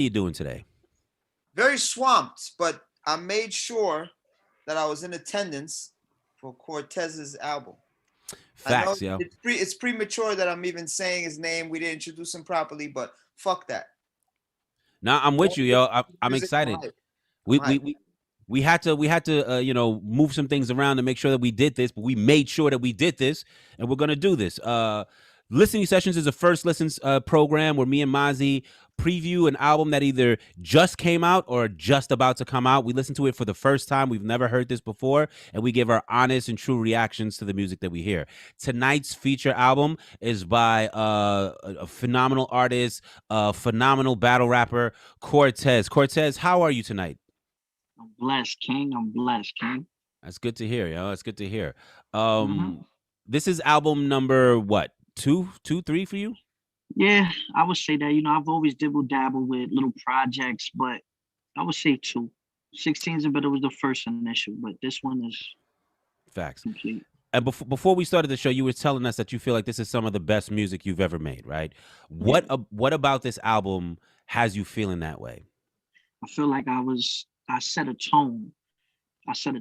you doing today? Very swamped, but I made sure that I was in attendance for Cortez's album. I know Facts, yo. it's premature that I'm even saying his name. We didn't introduce him properly, but fuck that. Now I'm with you, yo. I'm Music, I'm excited. hype. I'm We we hype. we we had to move some things around to make sure that we did this, but we made sure that we did this, and we're gonna do this. Listening sessions is a first listens program where me and Mazzi preview an album that either just came out or just about to come out. We listen to it for the first time. We've never heard this before, and we give our honest and true reactions to the music that we hear. Tonight's feature album is by a phenomenal artist, a phenomenal battle rapper, Cortez. Cortez, how are you tonight? I'm blessed, King. I'm blessed, King. That's good to hear, yo. That's good to hear. hmm This is album number what? Two, three for you? Yeah, I would say that. I've always dibble dabble with little projects, but I would say two. 16s and better was the first initial, but this one is Facts. complete. And before we started the show, you were telling us that you feel like this is some of the best music you've ever made, right? Yeah, What about this album has you feeling that way? I feel like I set a tone. I set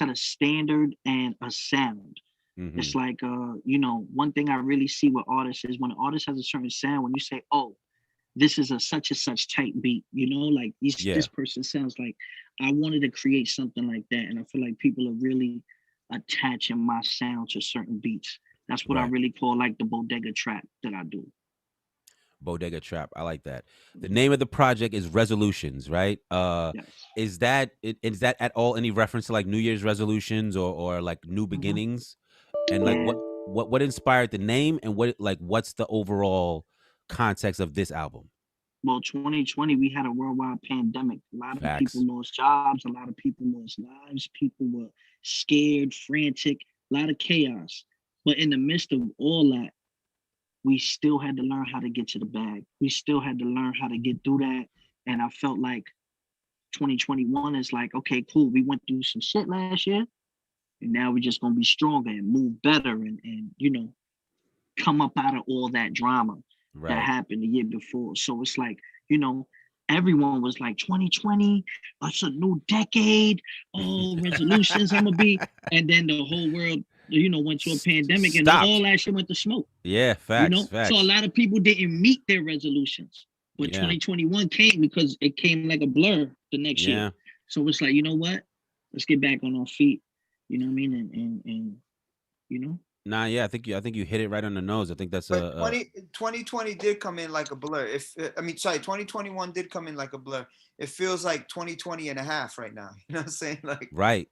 a standard and a sound. Hmm. It's like, one thing I really see with artists is when an artist has a certain sound, when you say, oh, this is a such and such type beat, like Yeah, this person sounds like I wanted to create something like that. And I feel like people are really attaching my sound to certain beats. That's what I right. really call like the bodega trap that I do. Bodega Trap. I like that. The Mhm. name of the project is Resolutions, right? Yes. Is that at all any reference to like New Year's resolutions or like new hmm beginnings? And like Yeah. what inspired the name and what's the overall context of this album? Well, 2020, we had a worldwide pandemic. A lot of people Facts. lost jobs. A lot of people lost lives. People were scared, frantic, a lot of chaos. But in the midst of all that, we still had to learn how to get to the bag. We still had to learn how to get through that. And I felt like 2021 is like, okay, cool. We went through some shit last year, and now we're just gonna be stronger and move better and come up out of all that drama that Right. happened the year before. So it's like, you know, everyone was like 2020, it's a new decade, oh resolutions, I'm gonna be, and then the whole world, went to a pandemic and all Stopped. that shit went to smoke. Yeah, you facts, know so a facts. lot of people didn't meet their resolutions, but Yeah. 2021 came because it came like a blur the next year. Yeah. So it's like, you know what, let's get back on our feet, you know what I mean, and you know Nah, yeah, I think you hit it right on the nose. I think that's But a 2020 did come in like a blur. If I mean, sorry, 2021 did come in like a blur. It feels like 2020 and a half right now. You know what I'm saying? Like, right.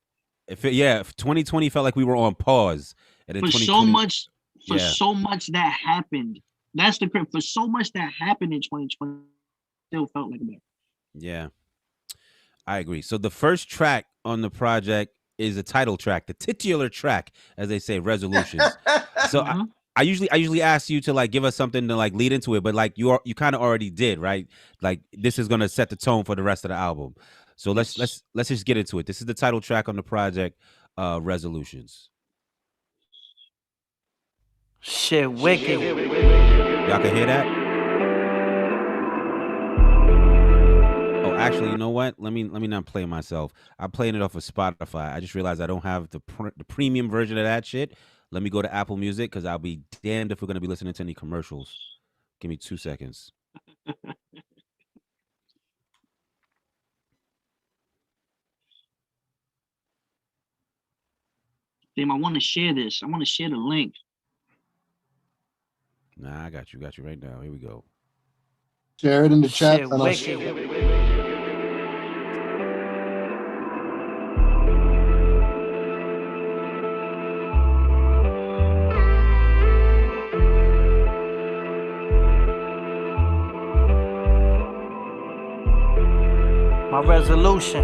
If 2020 felt like we were on pause, and then for so 2020, much for yeah, so much that happened, that's the crap, for so much that happened in 2020, still felt like a blur. yeah, I agree. So the first track on the project is the title track, the titular track, as they say, Resolutions. So hmm I usually ask you to like give us something to like lead into it, but like you kind of already did, right? Like this is gonna set the tone for the rest of the album. So let's yes. let's let's just get into it. This is the title track on the project, Resolutions. Shit wicked. Y'all can hear that? Oh, actually, you know what? Let me not play myself. I'm playing it off of Spotify. I just realized I don't have the premium version of that shit. Let me go to Apple Music because I'll be damned if we're gonna be listening to any commercials. Give me 2 seconds. Damn, I want to share this. I want to share the link. Nah, I got you right now. Here we go. Share it in the chat, Shit and I'll wicked. share it. My resolution.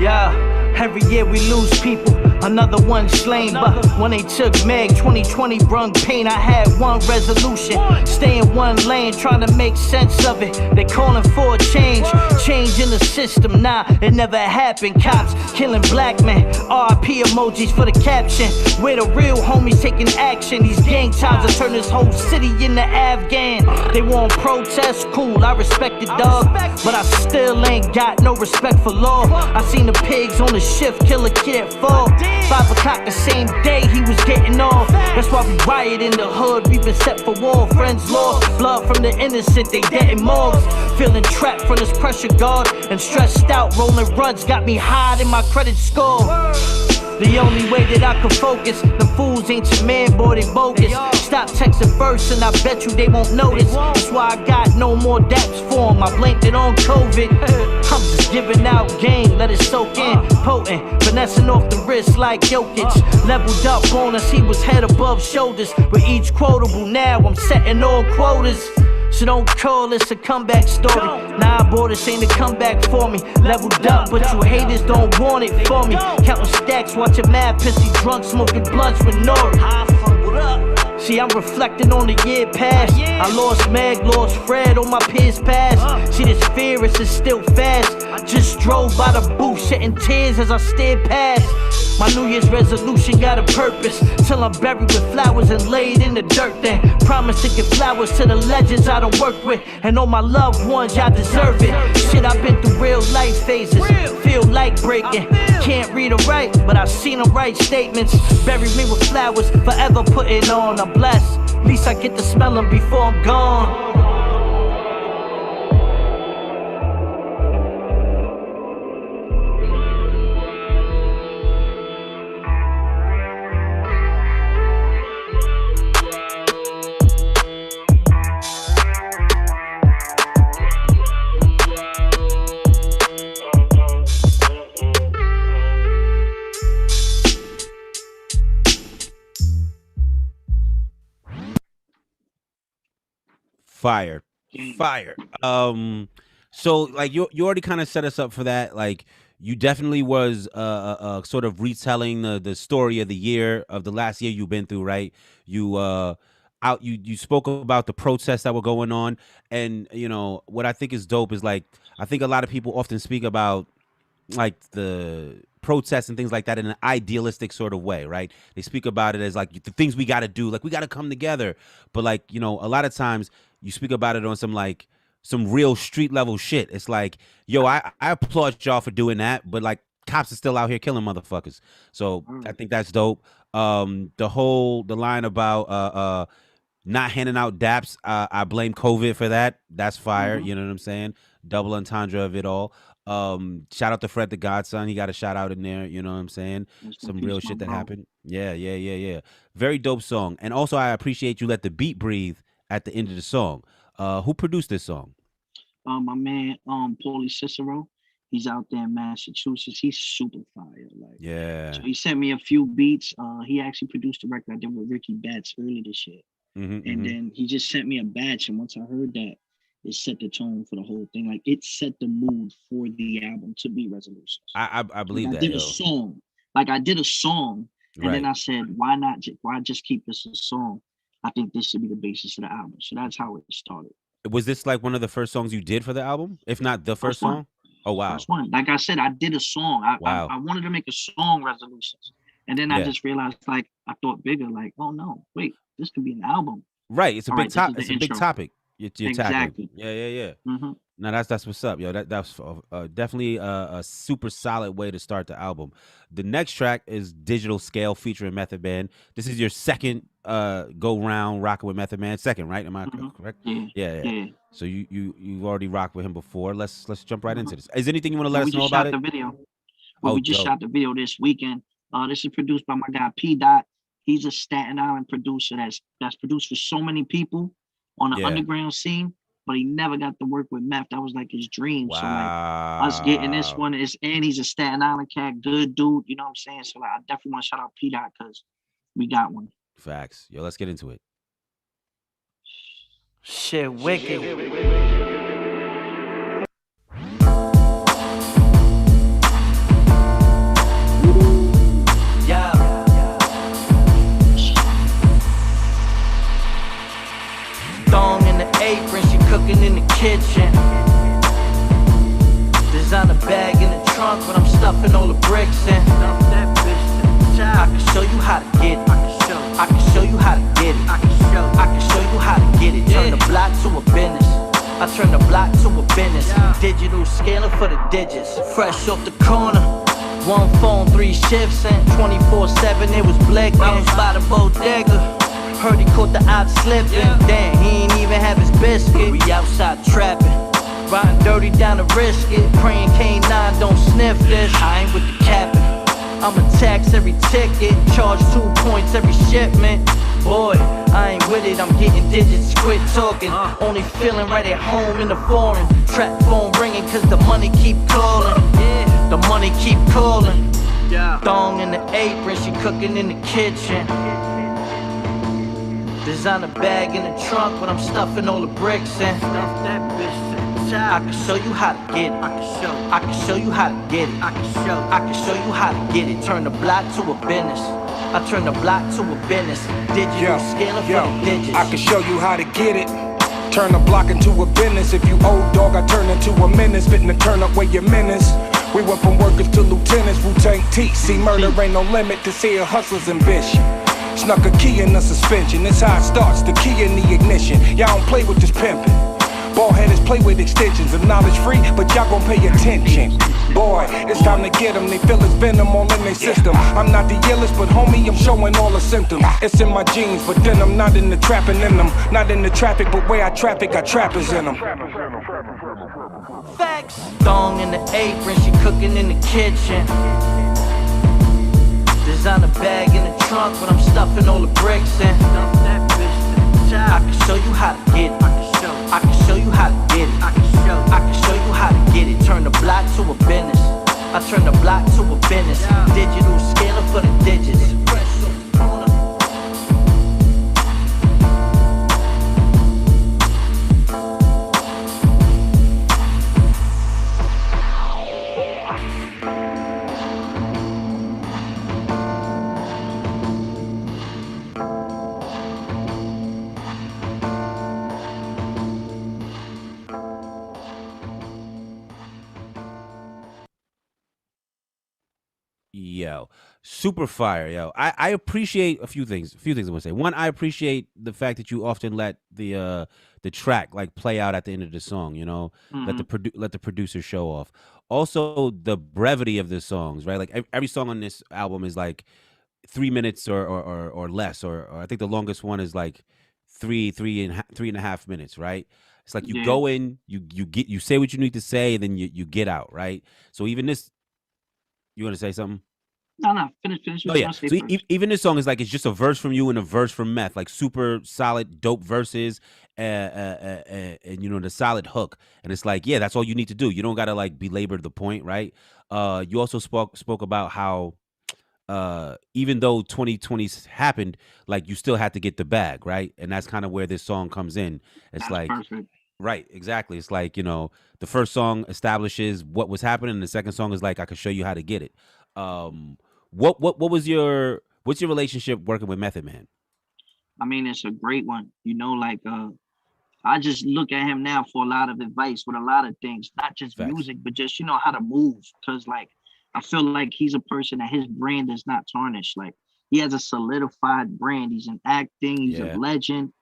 Yeah, every year we lose people. another one slain. But when they took Meg, 2020 brung pain. I had one resolution, stay in one lane, trying to make sense of it. They calling for a change in the system. Nah, it never happened. Cops killing black men, RIP emojis for the caption. Where the real homies taking action. These gang times have turned this whole city into Afghan. They want protest, cool, I respect it, dog, but I still ain't got no respect for law. I seen the pigs on the shift kill a kid at 4. 5 o'clock the same day he was getting off. That's why we riot in the hood, we been set for war. Friends lost, blood from the innocent, they dead in morgues. Feeling trapped from this pressure guard and stressed out, rolling runs got me high in my credit score. The only way that I can focus, the fools ain't your man, boy, they bogus. Stop texting first and I bet you they won't notice. That's why I got no more daps for 'em. I blamed it on COVID. I'm just giving out game, let it soak in. Potent, finessing off the wrist like Jokic. Leveled up on us, he was head above shoulders. With each quotable now, I'm setting all quotas. So don't call this a comeback story. Nah, boy, this ain't a comeback for me. Leveled up, but you haters don't want it for me. Counting stacks, watching mad pissy drunk, smoking blunts with Nori. See, I'm reflecting on the year past. I lost Meg, lost Fred, on my peers passed. See, this fear is still fast. Just drove by the booth, shedding tears as I stared past. My New Year's resolution got a purpose. Till I'm buried with flowers and laid in the dirt. Then promise to give flowers to the legends I don't work with. And all my loved ones, y'all deserve it. Shit, I've been through real life phases. Feel like breaking. Can't read or write, but I've seen them write statements. Bury me with flowers, forever putting on. I'm blessed. At least I get to smell them before I'm gone. Fire. So like you already kind of set us up for that. Like you definitely was sort of retelling the story of the year of the last year you've been through, right? You spoke about the protests that were going on, and you know what I think is dope is like I think a lot of people often speak about like the protests and things like that in an idealistic sort of way, right? They speak about it as like the things we got to do, like we got to come together. But like, you know, a lot of times you speak about it on some real street level shit. It's like, yo, I applaud y'all for doing that, but like cops are still out here killing motherfuckers. So I think that's dope. The line about not handing out daps, I blame COVID for that. That's fire. You know what I'm saying? Double entendre of it all. Shout out to Fred the Godson. He got a shout out in there. You know what I'm saying? Some real shit that happened. Yeah. Very dope song. And also, I appreciate you let the beat breathe at the end of the song. Who produced this song? My man, Paulie Cicero. He's out there in Massachusetts. He's super fire. Like, yeah. So he sent me a few beats. He actually produced a record I did with Ricky Betts earlier this year. And then he just sent me a batch. And once I heard that, it set the tone for the whole thing. Like it set the mood for the album to be Resolutions. I believe that. I did a song. Like I did a song, and then I said, why just keep this a song? I think this should be the basis of the album. So that's how it started. Was this like one of the first songs you did for the album? If not the first song? Oh wow. First one. Like I said, I did a song. I wanted to make a song, Resolutions. And then I just realized, like, I thought bigger, like, oh no, wait, this could be an album. Right. It's a big topic. It's a big topic. You're exactly. tackling. Yeah. No, that's what's up, yo. That's definitely a super solid way to start the album. The next track is Digital Scale featuring Method Man. This is your second go round rocking with Method Man. Second, right? Am I correct? Yeah. So you've already rocked with him before. Let's jump right into this. Is there anything you want to let us know about it? We just shot the video. We just shot the video this weekend. This is produced by my guy P. Dot. He's a Staten Island producer that's produced for so many people on the underground scene, but he never got to work with Meth. That was like his dream. Wow. So like us getting this one and he's a Staten Island cat, good dude. You know what I'm saying? So like I definitely want to shout out P. Dot because we got one. Facts. Yo, let's get into it. Shit, wicked. Yeah. in the kitchen. Designer bag in the trunk, but I'm stuffing all the bricks in. Stuff that bitch to the top. I can show you how to get it. I can show you how to get it. I can show you how to get it. Turn the block to a business. I turn the block to a business. Digital scaling for the digits. Fresh off the corner. One phone, 3 shifts, and 24/7 it was blinking. I was by the bodega. Heard he caught the odd slipping. Damn, he ain't even have his biscuit. We outside trapping. Riding dirty down to risk it. Praying K9 don't sniff this. I ain't with the capping. I'ma tax every ticket. Charge 2 points every shipment. Boy, I ain't with it, I'm getting digits, quit talking. Only feeling right at home in the foreign. Trap phone ringing cause the money keep calling. The money keep calling. Thong in the apron, she cooking in the kitchen. Designer bag in the trunk, but I'm stuffing all the bricks in. Stuff that bitch to the top. I can show you how to get it. I can show you how to get it. I can show you how to get it. Turn the block to a business. I turn the block to a business. Digital scaling for the digits. I can show you how to get it. Turn the block into a business. If you old dog, I turn into a menace. Fitting to turn up where your menace. We went from workers to lieutenants. Wu-Tang T. See, murder ain't no limit to seeing hustlers ambition. Snuck a key in the suspension. This how it starts. The key in the ignition. Y'all don't play with this pimping. Ballheaders play with extensions of knowledge free, but y'all gon' pay attention. Boy, it's time to get them. They feel it's venom all in their system. I'm not the illest, but homie, I'm showing all the symptoms. It's in my genes, but then I'm not in the trapping in them. Not in the traffic, but where I traffic, got trappers in them. Facts. Thong in the apron, she cooking in the kitchen. Designer bag in the trunk, but I'm stuffing all the bricks in. Stuff that bitch to the top. I can show you how to get it. I can show you how to get it. I can show you how to get it. Turn the block to a business. I turn the block to a business. Digital scaling for the digits. Yo, super fire, yo. I appreciate a few things. I want to say. One, I appreciate the fact that you often let the track like play out at the end of the song. You know, let the producer show off. Also, the brevity of the songs, right? Like every song on this album is like 3 minutes or less, or I think the longest one is like three and a half minutes, right? It's like you go in, you say what you need to say, and then you get out, right? So even this. You want to say something? No. Finish. Oh yeah. So even this song is like it's just a verse from you and a verse from Meth, like super solid, dope verses, and you know the solid hook. And it's like, yeah, that's all you need to do. You don't gotta like belabor the point, right? You also spoke about how even though 2020 happened, like you still had to get the bag, right? And that's kind of where this song comes in. It's that's like. Perfect. Right, exactly. It's like, you know, the first song establishes what was happening, and the second song is like, I can show you how to get it. What was what's your relationship working with Method Man? I mean, it's a great one. You know, like I just look at him now for a lot of advice with a lot of things, not just Facts. music, but just, you know, how to move. Cause like I feel like he's a person that his brand is not tarnished. Like he has a solidified brand. He's in acting, he's a legend,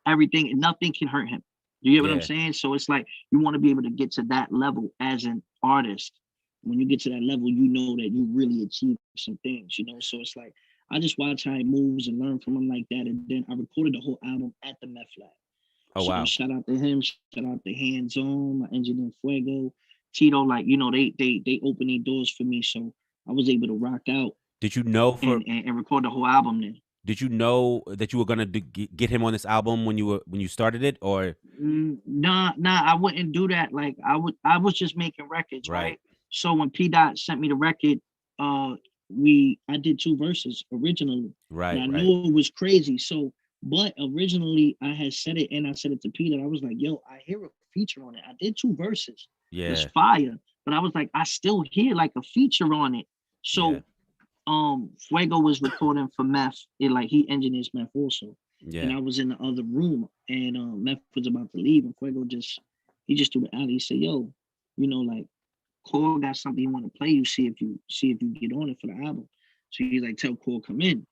everything, nothing can hurt him. You get what I'm saying? So it's like you want to be able to get to that level as an artist. When you get to that level, you know that you really achieved some things, you know? So it's like, I just watch how he moves and learn from him like that. And then I recorded the whole album at the Meth Lab. Oh, wow. Shout out to him. Shout out to Hands On, my engineer Fuego, Tito. Like, you know, they opened their doors for me. So I was able to rock out. Did you know and record the whole album then? Did you know that you were gonna get him on this album when you started it, or? Nah, I wouldn't do that. Like I was just making records, right? So when P Dot sent me the record, I did 2 verses originally. Right. And I knew it was crazy. So, but originally I had said it, and I said it to P Dot. I was like, yo, I hear a feature on it. I did 2 verses. Yeah. It's fire. But I was like, I still hear like a feature on it. So Fuego was recording for Meth. He engineers Meth also. Yeah. And I was in the other room, and Meth was about to leave, and Fuego he just threw the alley. He said, "Yo, like Cole got something he want to play. You see if you get on it for the album." So he's like, "Tell Cole come in."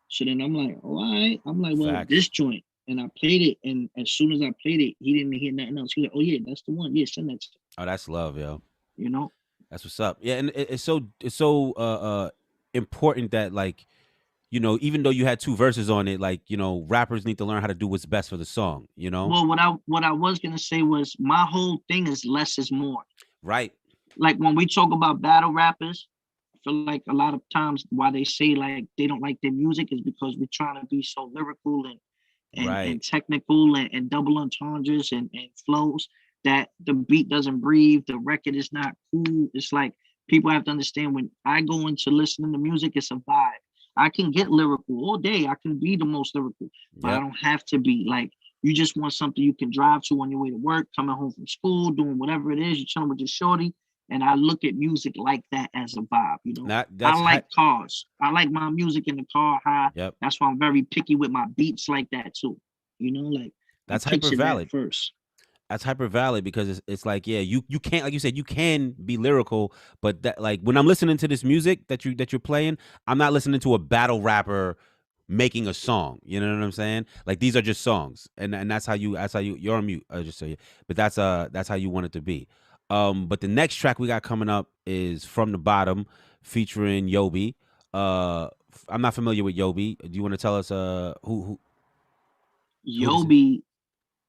So then I'm like, "Oh, all right." I'm like, "Well, Facts. this joint," and I played it, and as soon as I played it, he didn't hear nothing else. He was like, "Oh yeah, that's the one. Yeah, send that to me." Oh, that's love, yo. That's what's up. Yeah, and it's so important that, like, even though you had 2 verses on it, like, rappers need to learn how to do what's best for the song, Well, what I was gonna say was my whole thing is less is more. Right. Like when we talk about battle rappers, I feel like a lot of times why they say like they don't like their music is because we're trying to be so lyrical and technical and double entendres and flows that the beat doesn't breathe, the record is not cool. It's like people have to understand when I go into listening to music, it's a vibe. I can get lyrical all day. I can be the most lyrical, but I don't have to be. Like, you just want something you can drive to on your way to work, coming home from school, doing whatever it is. You're chilling with your shorty. And I look at music like that as a vibe, I like cars. I like my music in the car high. Yep. That's why I'm very picky with my beats like that too. Like that's hyper valid. First. That's hyper valid because it's like, yeah, you can't, like you said, you can be lyrical, but that, like, when I'm listening to this music that you're playing, I'm not listening to a battle rapper making a song. You know what I'm saying? Like, these are just songs, and that's how you're on mute. I just say, but that's how you want it to be. But the next track we got coming up is From the Bottom, featuring Yobi. I'm not familiar with Yobi. Do you want to tell us who?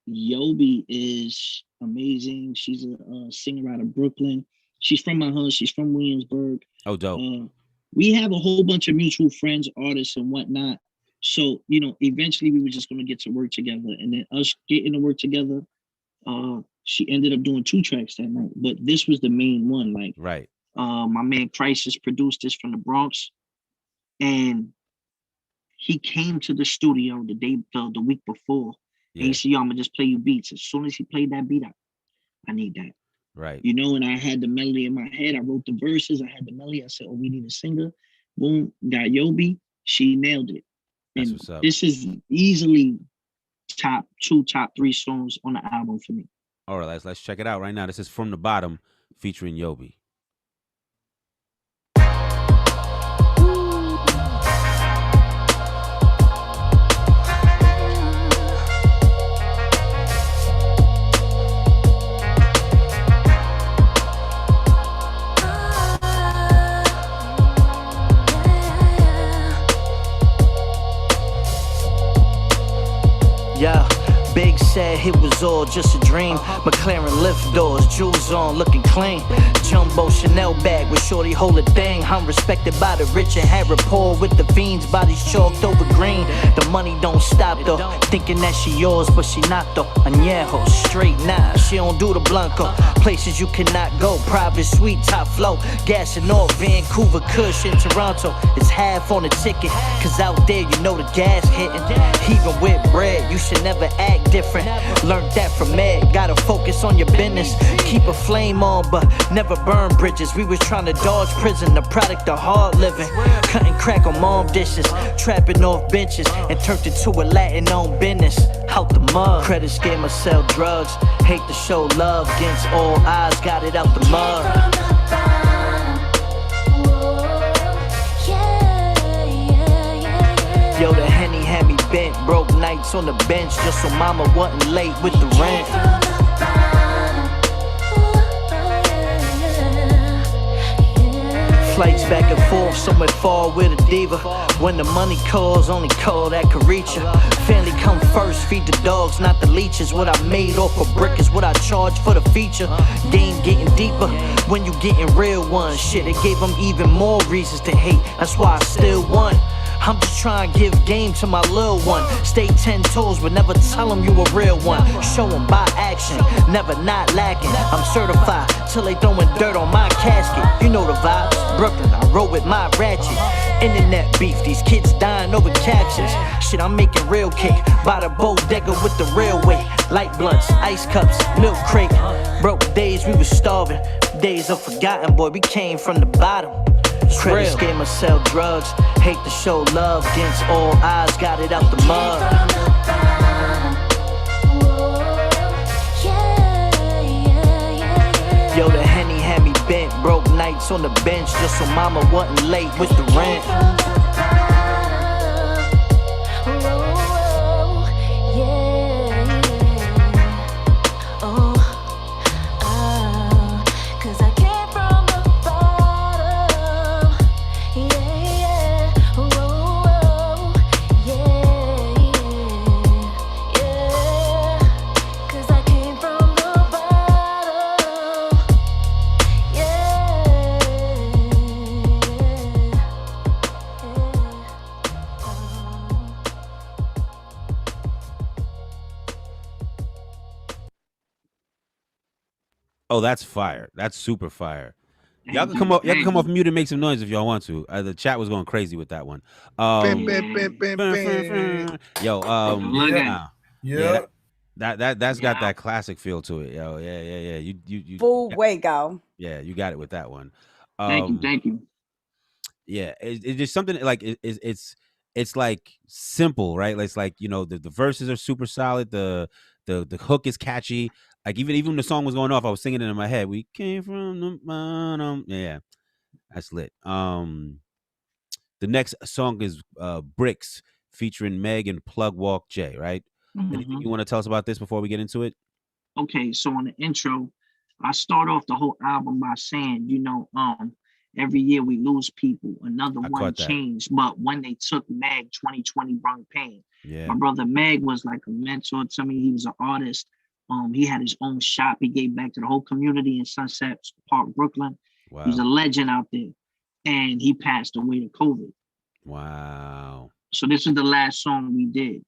Yobi is amazing. She's a singer out of Brooklyn. She's from my hood. She's from Williamsburg. Oh, dope. We have a whole bunch of mutual friends, artists, and whatnot. So, eventually we were just going to get to work together. And then us getting to work together, she ended up doing 2 tracks that night. But this was the main one. Like, right. My man Crisis produced this from the Bronx. And he came to the studio the week before. Yeah. And he said, "Yo, I'm gonna just play you beats." As soon as he played that beat, I need that. Right. And I had the melody in my head. I wrote the verses. I had the melody. I said, "Oh, we need a singer." Boom, got Yobi. She nailed it. And that's what's up. This is easily top 2, top 3 songs on the album for me. All right, let's check it out right now. This is From the Bottom, featuring Yobi. Yeah, Big said it was all just a dream. McLaren lift doors, jewels on, looking clean. Jumbo Chanel bag with shorty hold a thing. I'm respected by the rich and had rapport with the fiends. Bodies chalked over green. The money don't stop though. Thinking that she yours, but she not though. Añejo, straight nah, she don't do the Blanco. Places you cannot go, private suite, top flow. Gassing off Vancouver, Kush in Toronto. It's half on the ticket, cause out there you know the gas hitting. Even with bread, you should never act different. Learned that from Ed, gotta focus on your business. Keep a flame on, but never burn bridges. We was trying to dodge prison, the product of hard living. Cutting crack on mom dishes, trapping off benches, and turned it to a Latin-owned business. Out the mud, credit scheme, sell drugs. Hate to show love against all odds, got it out the mud. Yo, the Henny had me bent, broke nights on the bench just so mama wasn't late with the rent. Flights back and forth, somewhere far with a diva. When the money calls, only call that can reach ya. Family come first, feed the dogs, not the leeches. What I made off a brick is what I charge for the feature. Game getting deeper when you getting real ones. Shit, it gave them even more reasons to hate. That's why I still won. I'm just trying to give game to my little one. Stay 10 toes, but never tell them you a real one. Show them by action, never not lacking. I'm certified till they throwing dirt on my casket. You know the vibes, Brooklyn, I roll with my ratchet. Internet beef, these kids dying over captions. Shit, I'm making real cake by the bodega with the railway. Light blunts, ice cups, milk crate. Broke days, we was starving. Days of forgotten, boy, we came from the bottom. Credit scammer sell drugs, hate to show love against all odds, got it out the mud. Yo, the Henny had me bent, broke nights on the bench just so mama wasn't late with the rent. Oh, that's fire. That's super fire. Y'all Thank can come you, up. Y'all can thank come you. off mute and make some noise if y'all want to. The chat was going crazy with that one. Bam, bam, bam, bam, bam. Yo, Look at nah. Yeah. That's got Yeah. that classic feel to it. Yo, yeah. You Fuego. yeah, you got it with that one. Thank you. Yeah, it's just something like it's like simple, right? It's like, you know, the verses are super solid, the hook is catchy. Like even when the song was going off, I was singing it in my head. We came from the bottom. Yeah, that's lit. The next song is Bricks featuring Meg and Plug Walk J, right? Anything Mhm. you want to tell us about this before we get into it? Okay, so on the intro, I start off the whole album by saying, every year we lose people, another I one caught that. changed. But when they took Meg, 2020 brought pain. Yeah. My brother Meg was like a mentor to me. He was an artist. He had his own shop. He gave back to the whole community in Sunset Park, Brooklyn. Wow. He's a legend out there. And he passed away to COVID. Wow. So this is the last song we did,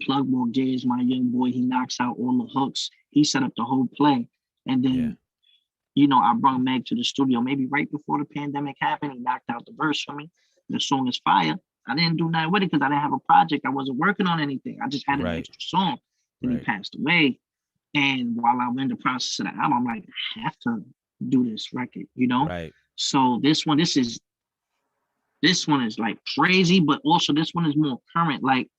Plug Walk J is my young boy. He knocks out all the hooks. He set up the whole play. And then, I brought Meg to the studio maybe right before the pandemic happened. He knocked out the verse for me. The song is fire. I didn't do nothing with it because I didn't have a project. I wasn't working on anything. I just had an extra song. Then he passed away. And while I was in the process of the album, I'm like, I have to do this record, Right. So this one is like crazy, but also this one is more current. Like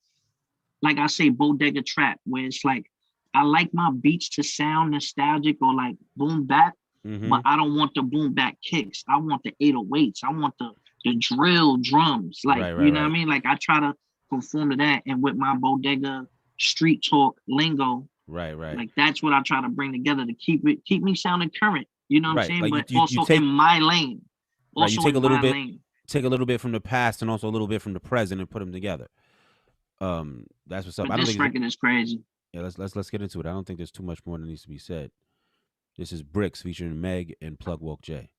I say, bodega trap, where it's like, I like my beats to sound nostalgic or like boom bap, but I don't want the boom bap kicks. I want the 808s. I want the drill drums. Like, you know what I mean? Like I try to conform to that. And with my bodega street talk lingo, right. like that's what I try to bring together to keep me sounding current. You know what I'm saying? Like but you also take, in my lane. Right, you take a little bit, lane. take a little bit from the past and also a little bit from the present and put them together. That's what's up. But I don't this think record is crazy. Yeah, let's get into it. I don't think there's too much more that needs to be said. This is Bricks featuring Meg and Plug Walk J.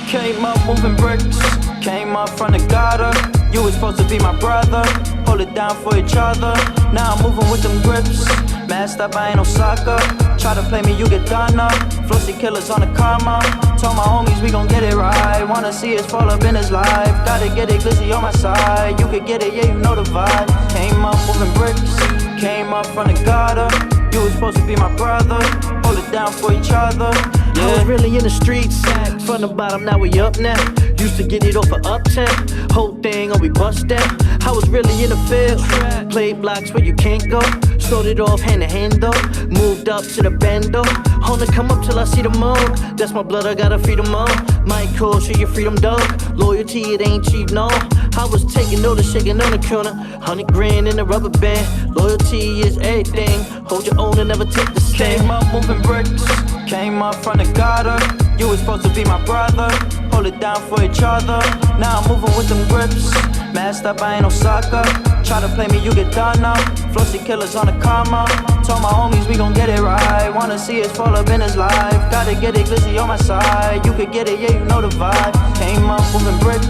Came up moving bricks, came up from the gutter. You was supposed to be my brother, hold it down for each other. Now I'm moving with them grips, masked up, I ain't no sucker. Try to play me, you get done up. Flossy killers on the karma. Told my homies we gon' get it right. Wanna see us fall up in his life. Gotta get it glizzy on my side. You could get it, yeah, you know the vibe. Came up moving bricks, came up from the gutter. You was supposed to be my brother, hold it down for each other. Yeah. I was really in the streets, from the bottom, now we up now. Used to get it off of Uptown, whole thing, we bust down. I was really in the field, played blocks where you can't go. Started off hand to hand though, moved up to the bando. Wanna come up till I see the moon, that's my blood, I gotta feed them all. Might call, show your freedom dog, loyalty, it ain't cheap, no. I was taking notice, shaking on the corner, 100 grand in a rubber band. Loyalty is everything, hold your own and never take the stand. Came up moving bricks, came up from the gutter. You was supposed to be my brother, hold it down for each other. Now I'm moving with them grips, masked up, I ain't no sucker. Try to play me, you get done up. Flossy killers on the karma. Told my homies we gon' get it right. Wanna see us fall up in his life. Gotta get it glizzy on my side. You could get it, yeah, you know the vibe. Came up moving bricks,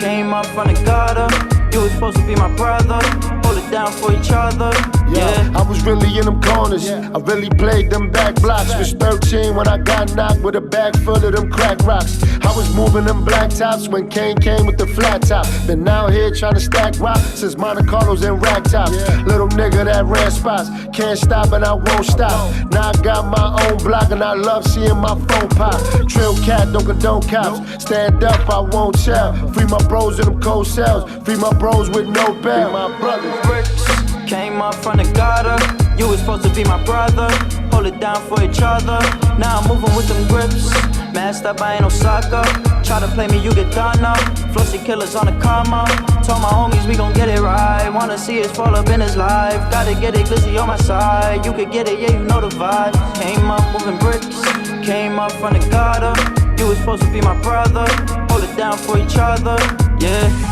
came up from the gutter. You was supposed to be my brother, hold it down for each other. Yeah, I was really in them corners. I really played them back blocks. Was 13 when I got knocked with a bag full of them crack rocks. I was moving them black tops when Kane came with the flat top. Been out here trying to stack rock since Monte Carlos and rag tops. Little nigga that ran spots. Can't stop and I won't stop. Now I got my own block and I love seeing my phone pop. Trill cat, don't condone cops. Stand up, I won't tell. Free my bros in them cold cells. Free my bros with no bail. My brothers. Bricks came up from the gutter. You was supposed to be my brother. Hold it down for each other. Now I'm moving with them grips. Masked up, I ain't no sucker. Try to play me, you get done up. Flossy killers on the karma. Told my homies we gon' get it right. Wanna see us fall up in his life. Gotta get it glizzy on my side. You could get it, yeah, you know the vibe. Came up moving bricks. Came up from the gutter. You was supposed to be my brother. Hold it down for each other, yeah.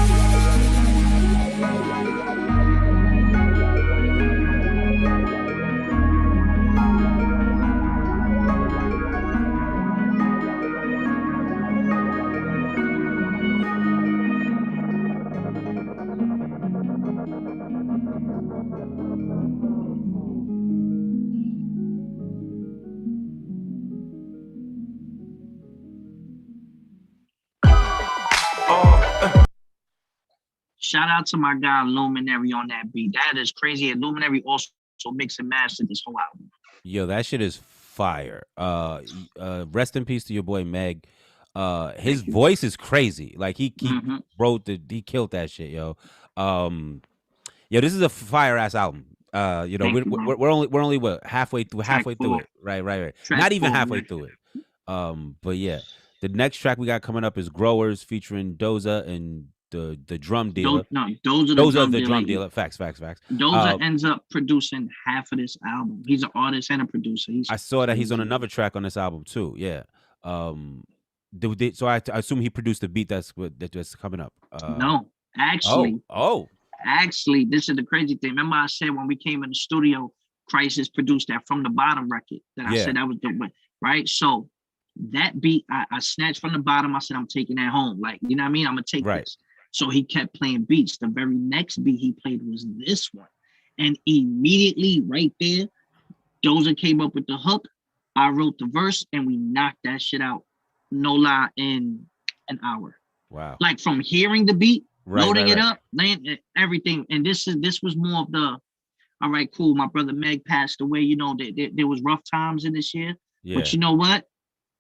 Shout out to my guy Luminary on that beat. That is crazy. And Luminary also mixed and mastered this whole album. Yo, that shit is fire. Rest in peace to your boy Meg. His voice is crazy. Like he he killed that shit, yo. Yo, this is a fire ass album. You know, we're only what halfway through it. Right. Not even halfway through it. But yeah, the next track we got coming up is Growers featuring Doza and the drum dealer. Doza the drum dealer. Facts. Doza ends up producing half of this album. He's an artist and a producer. I saw that he's on another track on this album too. Yeah. So I assume he produced the beat that's coming up. No, actually. Actually, this is the crazy thing. Remember I said when we came in the studio, Crisis produced that From the Bottom record. That I said that was the one, right? So that beat, I snatched from the bottom. I said, I'm taking that home. Like, you know what I mean? I'm going to take this. So he kept playing beats. The very next beat he played was this one. And immediately right there, Doza came up with the hook. I wrote the verse and we knocked that shit out. No lie, in an hour. Wow. Like from hearing the beat, loading it up, laying everything. And this was more of the, all right, cool. My brother Meg passed away. You know, there was rough times in this year. Yeah. But you know what?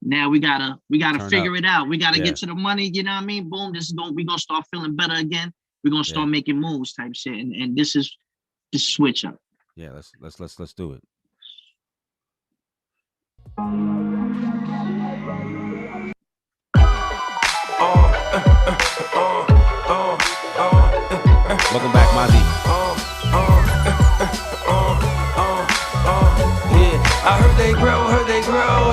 Now we gotta figure it out. We gotta get to the money. You know what I mean? Boom. We gonna start feeling better again. We're gonna start making moves, type shit. And this is the switch up. Yeah, let's do it. Welcome back, Mazzi. I heard they grow,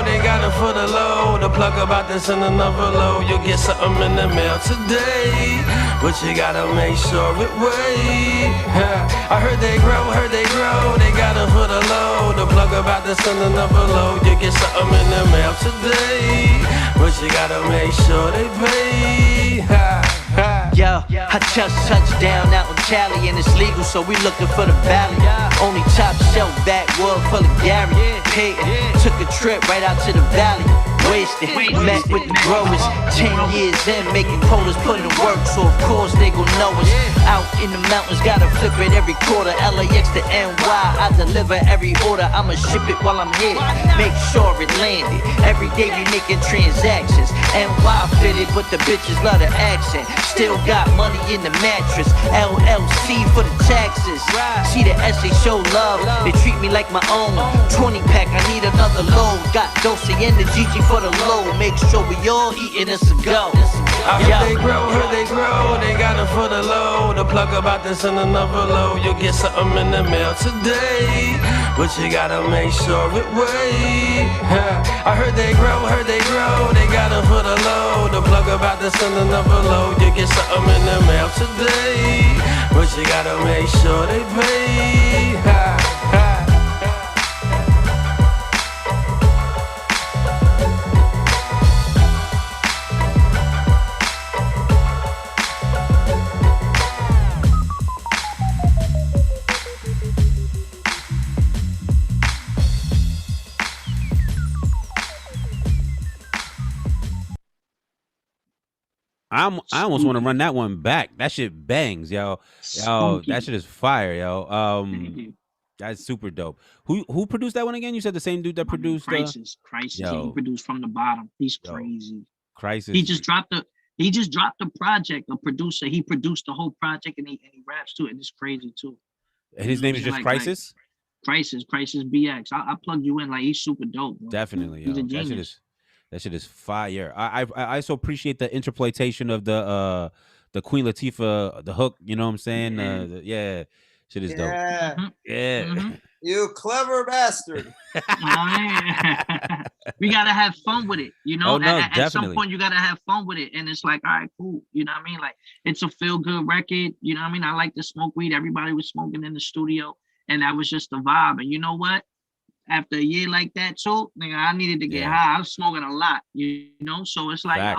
they got it for the low. The plug about this and another low. You'll get something in the mail today, but you gotta make sure it wait. I heard they grow, they got it for the low. The plug about this and another low. You get something in the mail today, but you gotta make sure they pay. Yo, I just touched down out in Cali and it's legal, so we looking for the valley. Only top shelf backwood full of Gary. Peyton took a trip right out to the valley. Wasted, met with the growers. 10 years in, making quotas, putting to work, so of course they gon' know us. Out in the mountains, gotta flip it every quarter. LAX to NY, I deliver every order. I'ma ship it while I'm here, make sure it landed. Every day we making transactions. NY fitted, but the bitches love the accent. Still got money in the mattress. LLC for the taxes. See the essay show love, they treat me like my own. 20 pack, I need another load. Got Dosey and the Gigi for the low. Make sure we all eating us a go. I heard they grow, they got it for the low. The plug about this and another low. You'll get something in the mail today, but you gotta make sure it wait. I heard they grow, they got it for the low. The plug about this and another low. You get something in the mail today, but you gotta make sure they pay. I almost want to run that one back. That shit bangs, yo. Spunky. That shit is fire, yo. Thank you. That's super dope. Who produced that one again? You said the same dude that produced Crisis. Yeah, he produced From the Bottom. He's crazy. Crisis. He just dropped a project. A producer. He produced the whole project and he raps to it. And it's crazy too. And his name is just Crisis. Crisis BX. I plugged you in. Like, he's super dope. Bro. Definitely, he's yo. a genius. That shit is fire. I also appreciate the interpolation of the Queen Latifah, the hook. You know what I'm saying? Yeah. Shit is dope. Yeah. Yeah. Mm-hmm. You clever bastard. We gotta have fun with it, you know. Oh, no, at some point, you gotta have fun with it, and it's like, all right, cool. You know what I mean? Like, it's a feel good record. You know what I mean? I like to smoke weed. Everybody was smoking in the studio, and that was just the vibe. And you know what? After a year like that, too, nigga, I needed to get high. I was smoking a lot, you know. So it's like,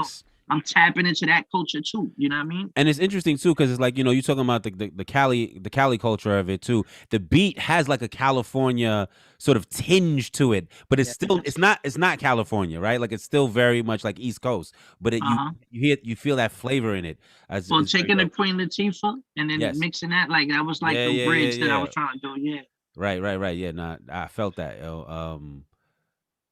I'm tapping into that culture too. You know what I mean? And it's interesting too, because it's like, you know, you're talking about the Cali culture of it too. The beat has like a California sort of tinge to it, but it's still it's not California, right? Like, it's still very much like East Coast, but you feel that flavor in it. Well, taking the Queen Latifah and then mixing that, like, that was like the bridge that I was trying to do. Yeah. Right. Yeah, nah, I felt that, yo.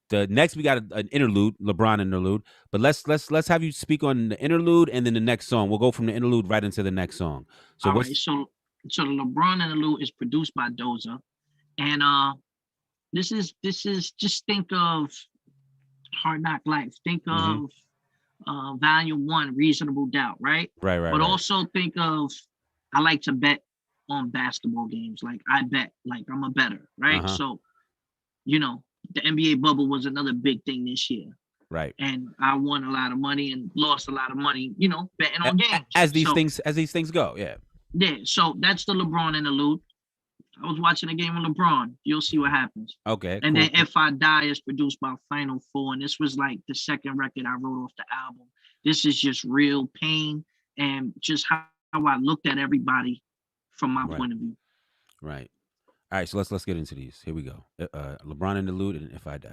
The next we got an interlude, LeBron interlude. But let's have you speak on the interlude and then the next song. We'll go from the interlude right into the next song. So so the LeBron interlude is produced by Doza, and this is just think of Hard Knock Life. Think of Volume 1, Reasonable Doubt, right? Right. But also think of, I like to bet on basketball games. Like, I bet, like, I'm a better, right? So, you know, the NBA bubble was another big thing this year. Right. And I won a lot of money and lost a lot of money, you know, betting on games. As these things go, yeah. Yeah, so that's the LeBron interlude. I was watching a game with LeBron. You'll see what happens. Okay. And then If I Die is produced by Final Four. And this was like the second record I wrote off the album. This is just real pain and just how I looked at everybody from my point of view. Right. All right, so let's get into these. Here we go. LeBron interlude and If I Die.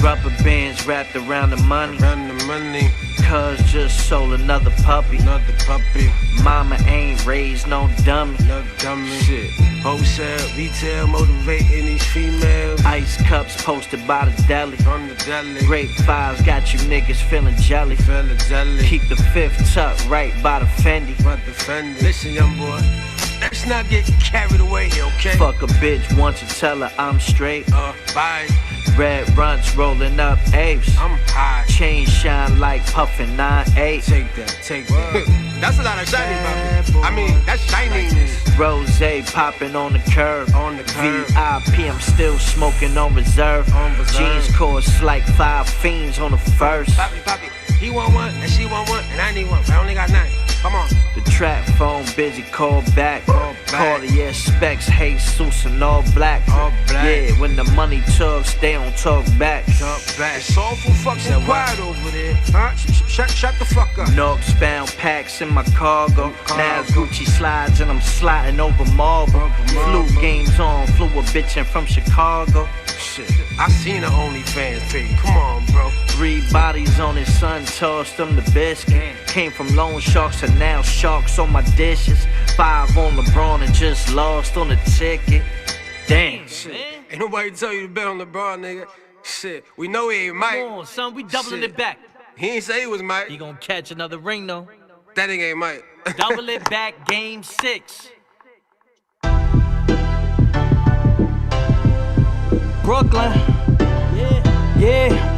Rubber bands wrapped around the money. Cuz just sold another puppy. Mama ain't raised no dummy. Shit. Wholesale, retail, motivating these females. Ice cups posted by the deli. From the deli. Grape fives got you niggas feeling jelly. Keep the fifth tucked right by the Fendi. Listen, young boy, let's not get carried away here, okay? Fuck a bitch once and tell her I'm straight. Bye. Red runts rolling up apes. I'm high. Chain shine like puffin' 9-8. Take that. That's a lot of shiny, baby. I mean, that's shininess. Rose popping on the curb. VIP, I'm still smoking on reserve. Jeans cost like 5 fiends on the first. Poppy, he want one and she want one and I need one, but I only got 9. Come on. The trap phone busy, call back. Cartier specs, Jesus and all black. Yeah, when the money talks, they don't talk back. It's soulful fucking quiet over there. Huh? Shut the fuck up. Northbound packs in my cargo. Now Gucci slides and I'm sliding over marble. Flu games on, flew a bitch in from Chicago. Shit, I seen the OnlyFans page. Come on, bro. 3 bodies on his son, tossed them the biscuit. Came from loan sharks to now sharks on my dishes. 5 on LeBron and just lost on the ticket. Damn. Shit. Ain't nobody tell you to bet on LeBron, nigga. Shit, we know he ain't Mike. Come on, son, we doubling it back. He ain't say he was Mike. He gonna catch another ring, though. That nigga ain't Mike. Double it back, game 6. Brooklyn. Yeah.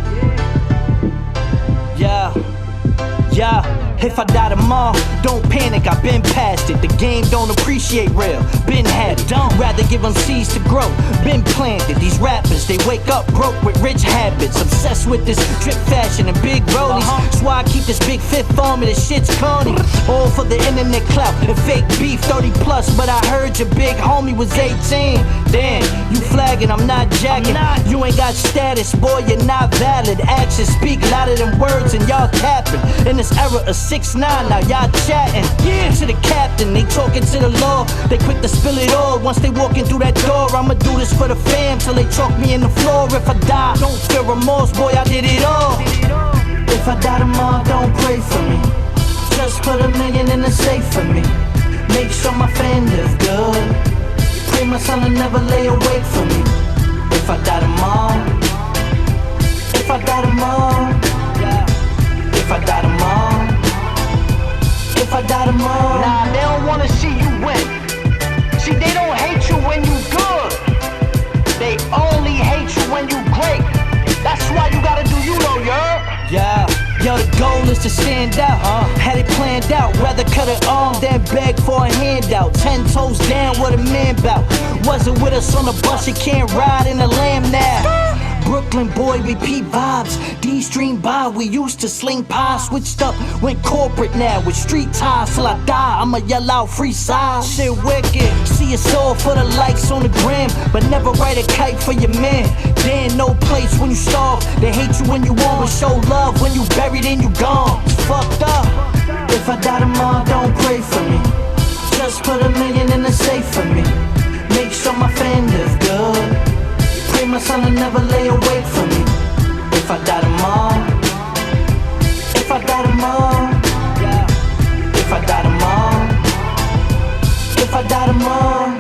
If I die tomorrow, don't panic, I've been past it. The game don't appreciate real, been had it. Don't rather give them seeds to grow, been planted. These rappers, they wake up broke with rich habits. Obsessed with this drip fashion and big rollies. That's why I keep this big fifth on me, this shit's corny. All for the internet clout and fake beef, 30 plus. But I heard your big homie was 18. Damn, you flagging, I'm not jacking. You ain't got status, boy, you're not valid. Actions speak louder than words and y'all capping. In this era of 6'9", now y'all chatting. Yeah, to the captain, they talking to the law. They quick to spill it all. Once they walking through that door, I'ma do this for the fam till they chalk me in the floor. If I die, don't feel remorse, boy, I did it all. If I die tomorrow, don't pray for me. Just put $1 million in the safe for me. Make sure my fam live good. Pray my son will never lay awake for me. If I die tomorrow, if I die tomorrow, yeah. If I die tomorrow, if I die tomorrow. Nah, they don't wanna see you win. See, they don't hate you when you good. They only hate you when you great. That's why you gotta do you know, yeah. Yo, the goal is to stand out. Had it planned out. Rather cut an arm than beg for a handout. 10 toes down, what a man bout. Wasn't with us on the bus, you can't ride in a lamb now. Brooklyn boy, repeat vibes. D-stream by, we used to sling pie. Switched up, went corporate now. With street ties till I die, I'ma yell out free size. Shit wicked, see us all for the likes on the gram. But never write a kite for your man. There ain't no place when you starve. They hate you when you want, but show love when you buried and you gone. It's fucked up. If I die tomorrow, don't pray for me. Just put $1 million in the safe for me. Make sure my fam live good. Pray my son will never lay awake for me. If I die tomorrow, if I die tomorrow, yeah. If I die tomorrow, if I die tomorrow.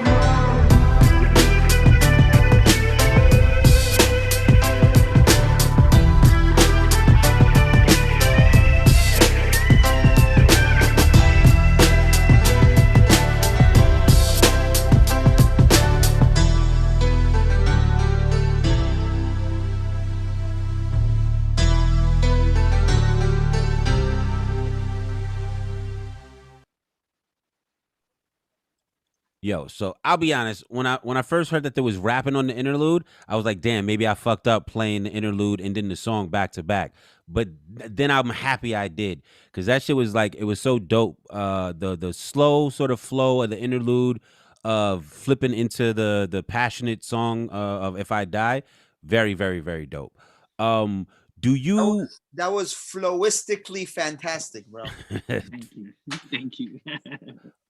Yo, so I'll be honest. When I first heard that there was rapping on the interlude, I was like, "Damn, maybe I fucked up playing the interlude and then the song back to back." But then I'm happy I did because that shit was like it was so dope. The slow sort of flow of the interlude, of flipping into the passionate song of "If I Die," very very very dope. Do you? That was flowistically fantastic, bro. Thank you. Thank you.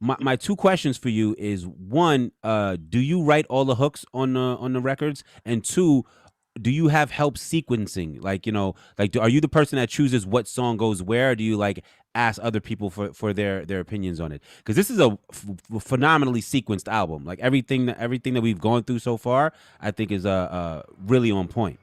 My two questions for you is one, do you write all the hooks on the records? And two, do you have help sequencing? Like, you know, like are you the person that chooses what song goes where? Or do you like ask other people for their opinions on it? Because this is a phenomenally sequenced album. Like everything that we've gone through so far, I think is really on point.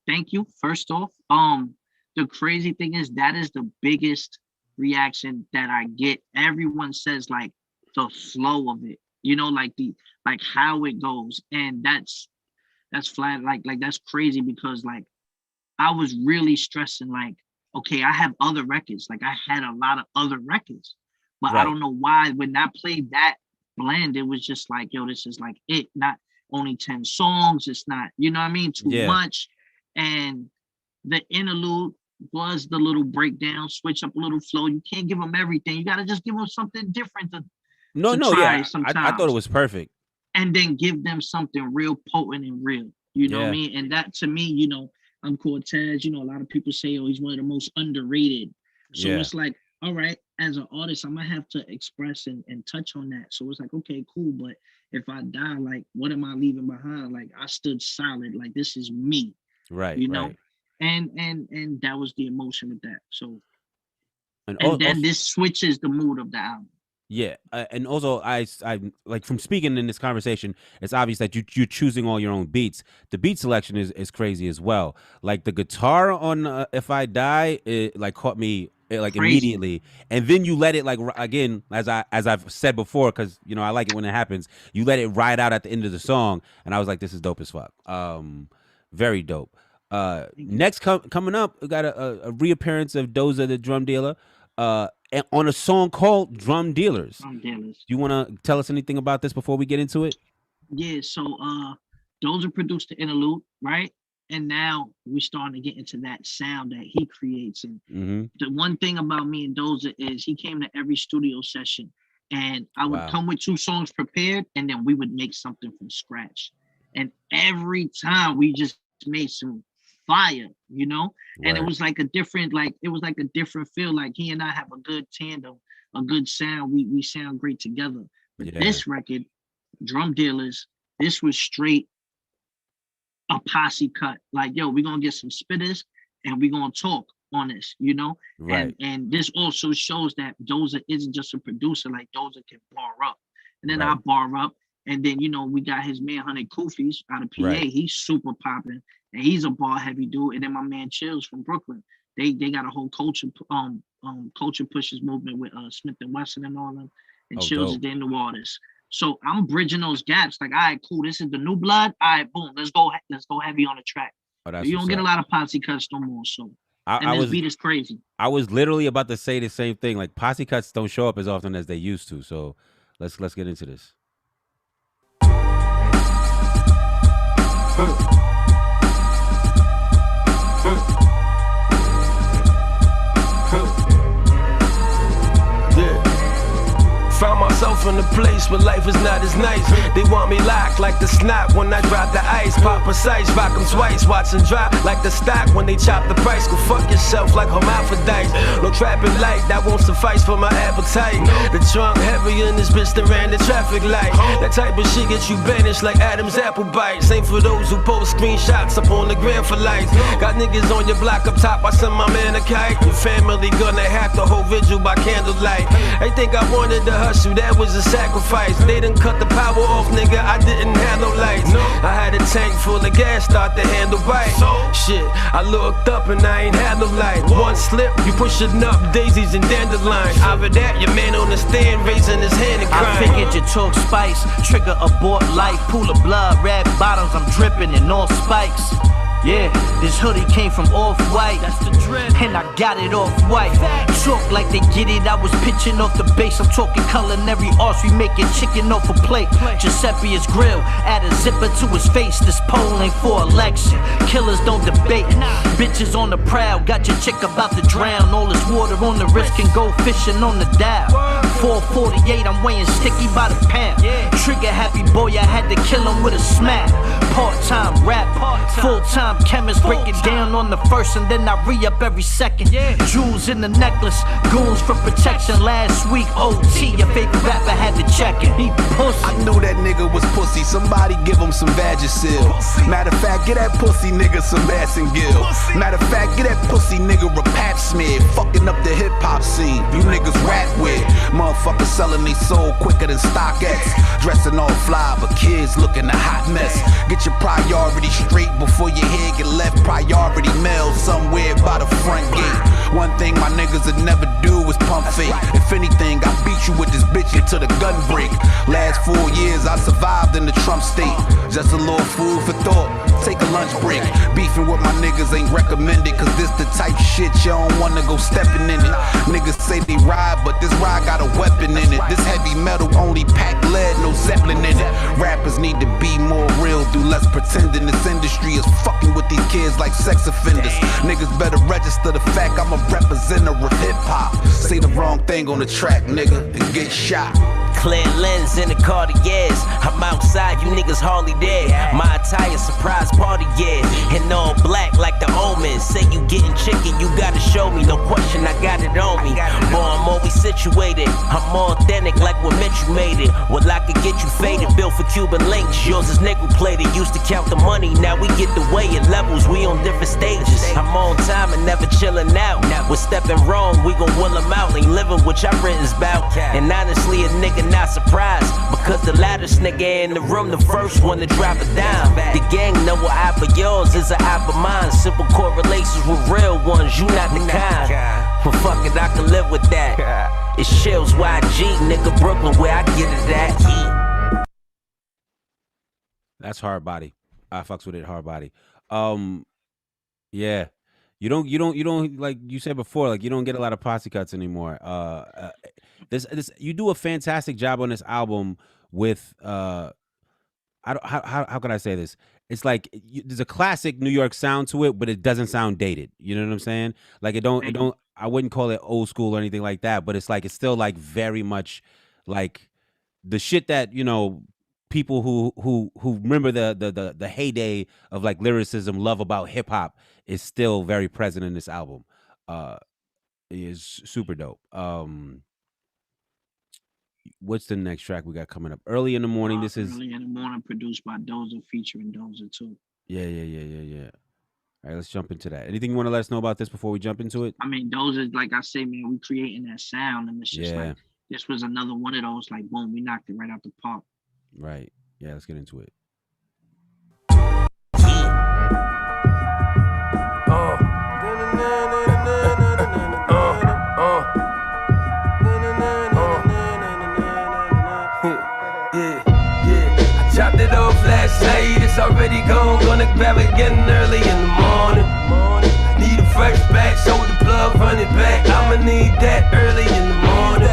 Thank you. First off, the crazy thing is that is the biggest reaction that I get. Everyone says like the flow of it, you know, like how it goes, and that's flat. Like that's crazy because like I was really stressing. Like, okay, I have other records. Like I had a lot of other records, but Right. I don't know why when I played that blend, it was just like, yo, this is like it. Not only 10 songs. It's not, you know what I mean, too Yeah. much. And the interlude was the little breakdown, switch up a little flow. You can't give them everything. You got to just give them something different to No, to no, try yeah. I sometimes. thought it was perfect. And then give them something real potent and real. You know what I Yeah. mean? And that to me, you know, I'm Cortez. You know, a lot of people say, oh, he's one of the most underrated. So Yeah. it's like, all right, as an artist, I'm gonna have to express and touch on that. So it's like, okay, cool. But if I die, like, what am I leaving behind? Like, I stood solid. Like, this is me. Right. You know, right. and that was the emotion with that. So And and then this switches the mood of the album. yeah, and also I like from speaking in this conversation, it's obvious that you're choosing all your own beats. The beat selection is crazy as well. Like the guitar on "If I Die," it like caught me like Crazy. immediately, and then you let it like again as I've said before, because you know I like it when it happens. You let it ride out at the end of the song, and I was like, this is dope as fuck. Very dope. Next coming up, we got a reappearance of Doza the drum dealer. And on a song called Drum Dealers. Drum Dealers. Do you want to tell us anything about this before we get into it? Yeah, so Doja produced the interlude, right? And now we're starting to get into that sound that he creates. And the one thing about me and Doja is he came to every studio session and I would come with 2 songs prepared and then we would make something from scratch. And every time we just made some fire, you know. And it Right. was like a different, feel. Like he and I have a good tandem, a good sound. We sound great together. But Yeah. this record, Drum Dealers, this was straight a posse cut. Like, yo, we're gonna get some spitters and we're gonna talk on this, you know. Right. And this also shows that Doza isn't just a producer. Like Doza can bar up, and then I Right. bar up, and then you know we got his man Honey Kufis out of PA. Right. He's super popping, and he's a bar heavy dude. And then my man Chills from Brooklyn. They got a whole culture pushes movement with Smith and Wesson and all them. And Oh, Chills is dope. there in the waters. So I'm bridging those gaps. Like, all right, cool. This is the new blood. All right, boom. Let's go heavy on the track. Oh, that's You don't what's get a up. lot of posse cuts no more. So I and this was beat is crazy. I was literally about to say the same thing. Like posse cuts don't show up as often as they used to. So let's get into this. Found myself in a place where life is not as nice. They want me locked like the snot when I drop the ice. Pop precise, rock them twice, watch them drop like the stock when they chop the price. Go fuck yourself like hermaphrodites. No trapping light, that won't suffice for my appetite. The trunk heavy in this bitch that ran the traffic light. That type of shit gets you banished like Adam's apple bite. Same for those who post screenshots up on the gram for likes. Got niggas on your block up top, I send my man a kite. Your family gonna have the whole vigil by candlelight. They think I wanted to hustle, that was a sacrifice. They done cut the power off, nigga, I didn't have no lights. I had a tank full of gas, start to handle right. Shit, I looked up and I ain't had no light. One slip, you pushing up daisies and dandelions. Over that, your man on the stand raising his hand and crying. I figured you talk spice, trigger abort life, pool of blood, red bottoms, I'm dripping in all spikes. Yeah, this hoodie came from Off-White, that's the drip, and I got it Off-White. Talk like they get it, I was pitching off the base. I'm talking culinary arts, we making chicken off a plate. Giuseppe is grill, add a zipper to his face. This poll ain't for election, killers don't debate. Bitches on the prowl, got your chick about to drown. All this water on the wrist can go fishing on the dial. 448, I'm weighing sticky by the pound. Trigger happy boy, I had to kill him with a smack. Part-time rap, full-time chemist, break it down on the first and then I re-up every second. Jewels in the necklace, goons for protection. Last week, OT, your favorite rapper had to check it. He pussy. I knew that nigga was pussy, somebody give him some Vagisil. Matter of fact, get that pussy nigga some Gill. Matter of fact, get that pussy nigga a pap smear. Fucking up the hip hop scene, you niggas rap with. Motherfuckers selling they soul quicker than StockX. Dressing all fly, but kids looking a hot mess. Get your priorities straight before your head get left. Priority mail somewhere by the front gate. One thing my niggas would never do is pump fake. If anything, I beat you with this bitch until the gun break. Last 4 years I survived in the Trump state. Just a little food for thought, take a lunch break. Beefing with my niggas ain't recommended, cause this the type shit you don't wanna go stepping in it. Niggas say they ride, but this ride got a weapon in it. This heavy metal only pack lead, no Zeppelin in it. Rappers need to be more real, do less pretending. This industry is fucking with these kids like sex offenders. Niggas better register the fact I'm a representative of hip hop. Say the wrong thing on the track, nigga, and get shot. Clear lens in the Cartiers. I'm outside, you niggas hardly there. My attire surprise party, yeah. And all black like the Omen. Say you getting chicken, you gotta show me. No question, I got it on me. Boy, I'm always situated. I'm authentic like when Mitchell made it. Well, I could get you faded, built for Cuban links. Yours is nickel plated. Used to count the money, now we get the way in levels. We on different stages. I'm on time and never chilling out. We're stepping wrong, we gon' will them out. Ain't living what y'all written's about. And honestly, a nigga not surprised, because the latest nigga in the room, the first one to drop it down. The gang know what eye for yours is an eye for mine. Simple correlations with real ones, you not the kind. Well, fuck it, I can live with that. It's Shills YG, nigga, Brooklyn, where I get it at. That's hard body. I fucks with it hard body. Yeah. You don't like you said before, like you don't get a lot of posse cuts anymore. This you do a fantastic job on this album with I don't how can I say this? It's like there's a classic New York sound to it, but it doesn't sound dated. You know what I'm saying? Like it don't I wouldn't call it old school or anything like that, but it's like it's still like very much like the shit that, you know, people who remember the heyday of like lyricism, love about hip hop is still very present in this album. It is super dope. What's the next track we got coming up? Early in the morning. This is Early in the morning, produced by Dozer, featuring Dozer too. yeah. All right, let's jump into that. Anything you want to let us know about this before we jump into it? I mean, Dozer, like I say, man, we creating that sound, and it's just like this was another one of those. Like, boom, we knocked it right out the park. Right. Yeah. Let's get into it. Chopped it off last night, it's already gonna grab it again early in the morning. Need a fresh batch, so the plug run it back. I'ma need that early in the morning.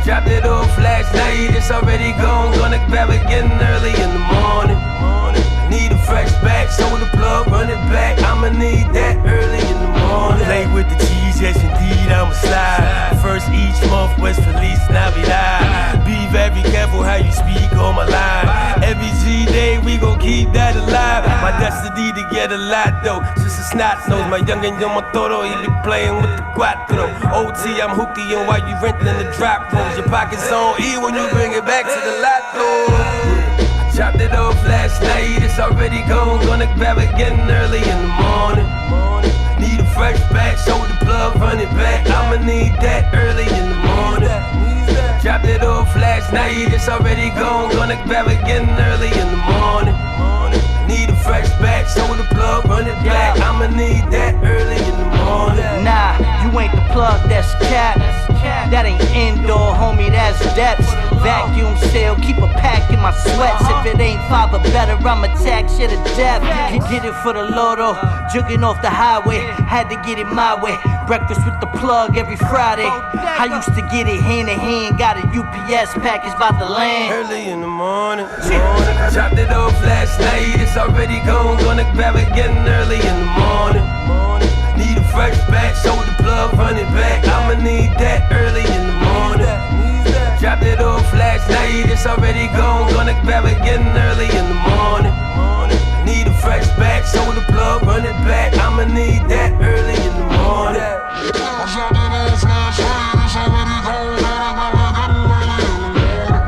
Chopped it off last night, it's already gonna grab it again early in the morning. Need a fresh batch, so the plug run it back. I'ma need that early in the morning. Play with the cheese, yes indeed, I'ma slide. First each month, West Feliz Navidad. Be very careful how you speak on my line. Every G day, we gon' keep that alive. My destiny to get a lot though. Just a snot nose, my youngin' yo toro, he be playing with the cuatro. OT, I'm hoopty, and while you rentin' the drop rolls, your pockets on E when you bring it back to the lot though. Chopped it off last night, it's already gonna grab it again early in the morning. Need a fresh batch, so the plug run it back. I'ma need that early in the morning. Chopped it off last night, it's already gonna grab it again early in the morning. Need a fresh batch, so the plug run it back. I'ma need that early in the morning. Nah, you ain't the plug, that's cap. That ain't indoor, homie, that's depths. Vacuum seal, keep a pack in my sweats. If it ain't five or better, I'ma tax shit to death. You get it for the Lotto, jugging off the highway. Had to get it my way. Breakfast with the plug every Friday. I used to get it hand in hand. Got a UPS package by the land. Early in the morning. Chopped it off last night, it's already gonna grab it again early in the morning. Need a fresh batch, so the plug run it back. I'ma need that early in the morning. Dropped it off last night, it's already gonna grab it again early in the morning. Need a fresh batch, so the plug run it back. I'ma need that early in the morning. I dropped it off last night, it's already gonna grab it again early in the morning.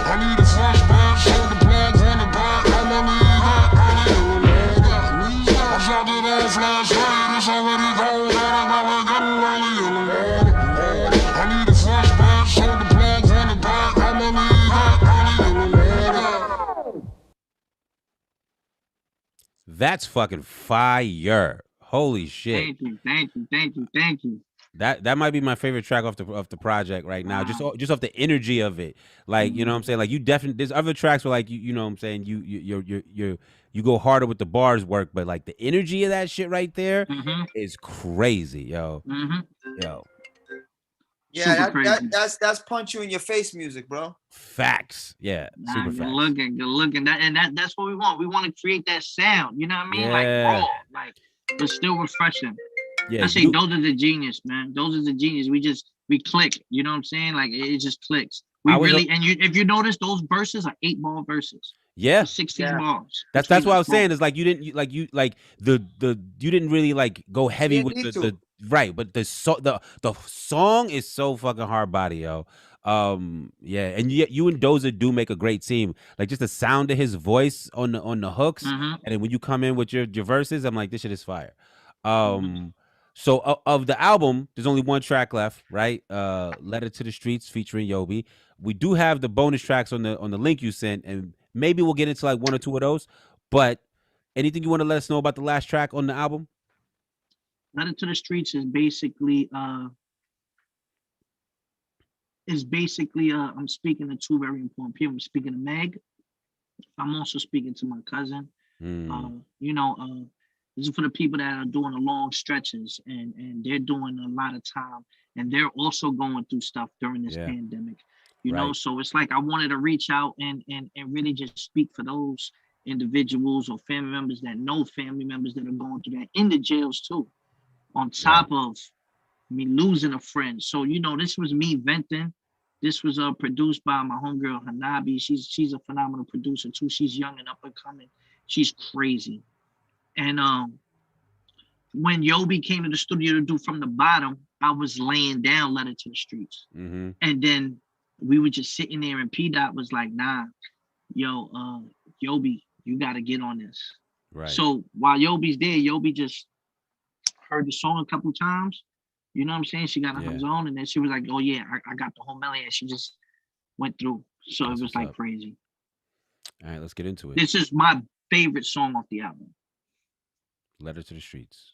I need a fresh batch, so the plug run it back. I'ma need that early in the morning. I dropped it off last night, it's already gonna grab it again early in the morning. I need a fresh batch, so the plug run it back. I'ma need that early in the morning. That's fucking fire. Holy shit. Thank you. That might be my favorite track off the project right now. Just off the energy of it. Like, you know what I'm saying? Like, you definitely, there's other tracks where like you know what I'm saying, you go harder with the bars work, but like the energy of that shit right there is crazy, yo. Yo. Yeah, that's punch you in your face music, bro. Facts. Yeah. Super Good facts. looking. That's what we want. We want to create that sound. You know what I mean? Yeah. Like raw, like, but still refreshing. Yeah. I say those are the genius, man. Those are the genius. We click. You know what I'm saying? Like it just clicks. If you notice, those verses are 8-ball verses. Yeah. 16 balls. That's what I was saying. Is like you didn't really like go heavy with the right, but the song is so fucking hard body, yo. Yeah, and you and Dozer do make a great team. Like just the sound of his voice on the hooks, and then when you come in with your verses, I'm like, this shit is fire. So of the album, there's only one track left, right? Letter to the Streets featuring Yobi. We do have the bonus tracks on the link you sent, and maybe we'll get into like one or two of those. But anything you want to let us know about the last track on the album? Letter to the Streets is basically I'm speaking to two very important people. I'm speaking to Meg. I'm also speaking to my cousin. This is for the people that are doing the long stretches and they're doing a lot of time and they're also going through stuff during this pandemic. You know, so it's like I wanted to reach out and really just speak for those individuals or family members that know family members that are going through that in the jails too, on top of me losing a friend. So, you know, this was me venting. This was produced by my homegirl Hanabi. She's a phenomenal producer too. She's young and up and coming. She's crazy. And when Yobi came to the studio to do From the Bottom, I was laying down Letter to the Streets. Mm-hmm. And then we were just sitting there, and P Dot was like, nah, yo, Yobi, you got to get on this. Right. So while Yobi's there, Yobi just heard the song a couple times. You know what I'm saying? She got on her own, and then she was like, oh, yeah, I got the whole melody, and she just went through. So it was like crazy. All right, let's get into it. This is my favorite song off the album. Letter to the Streets.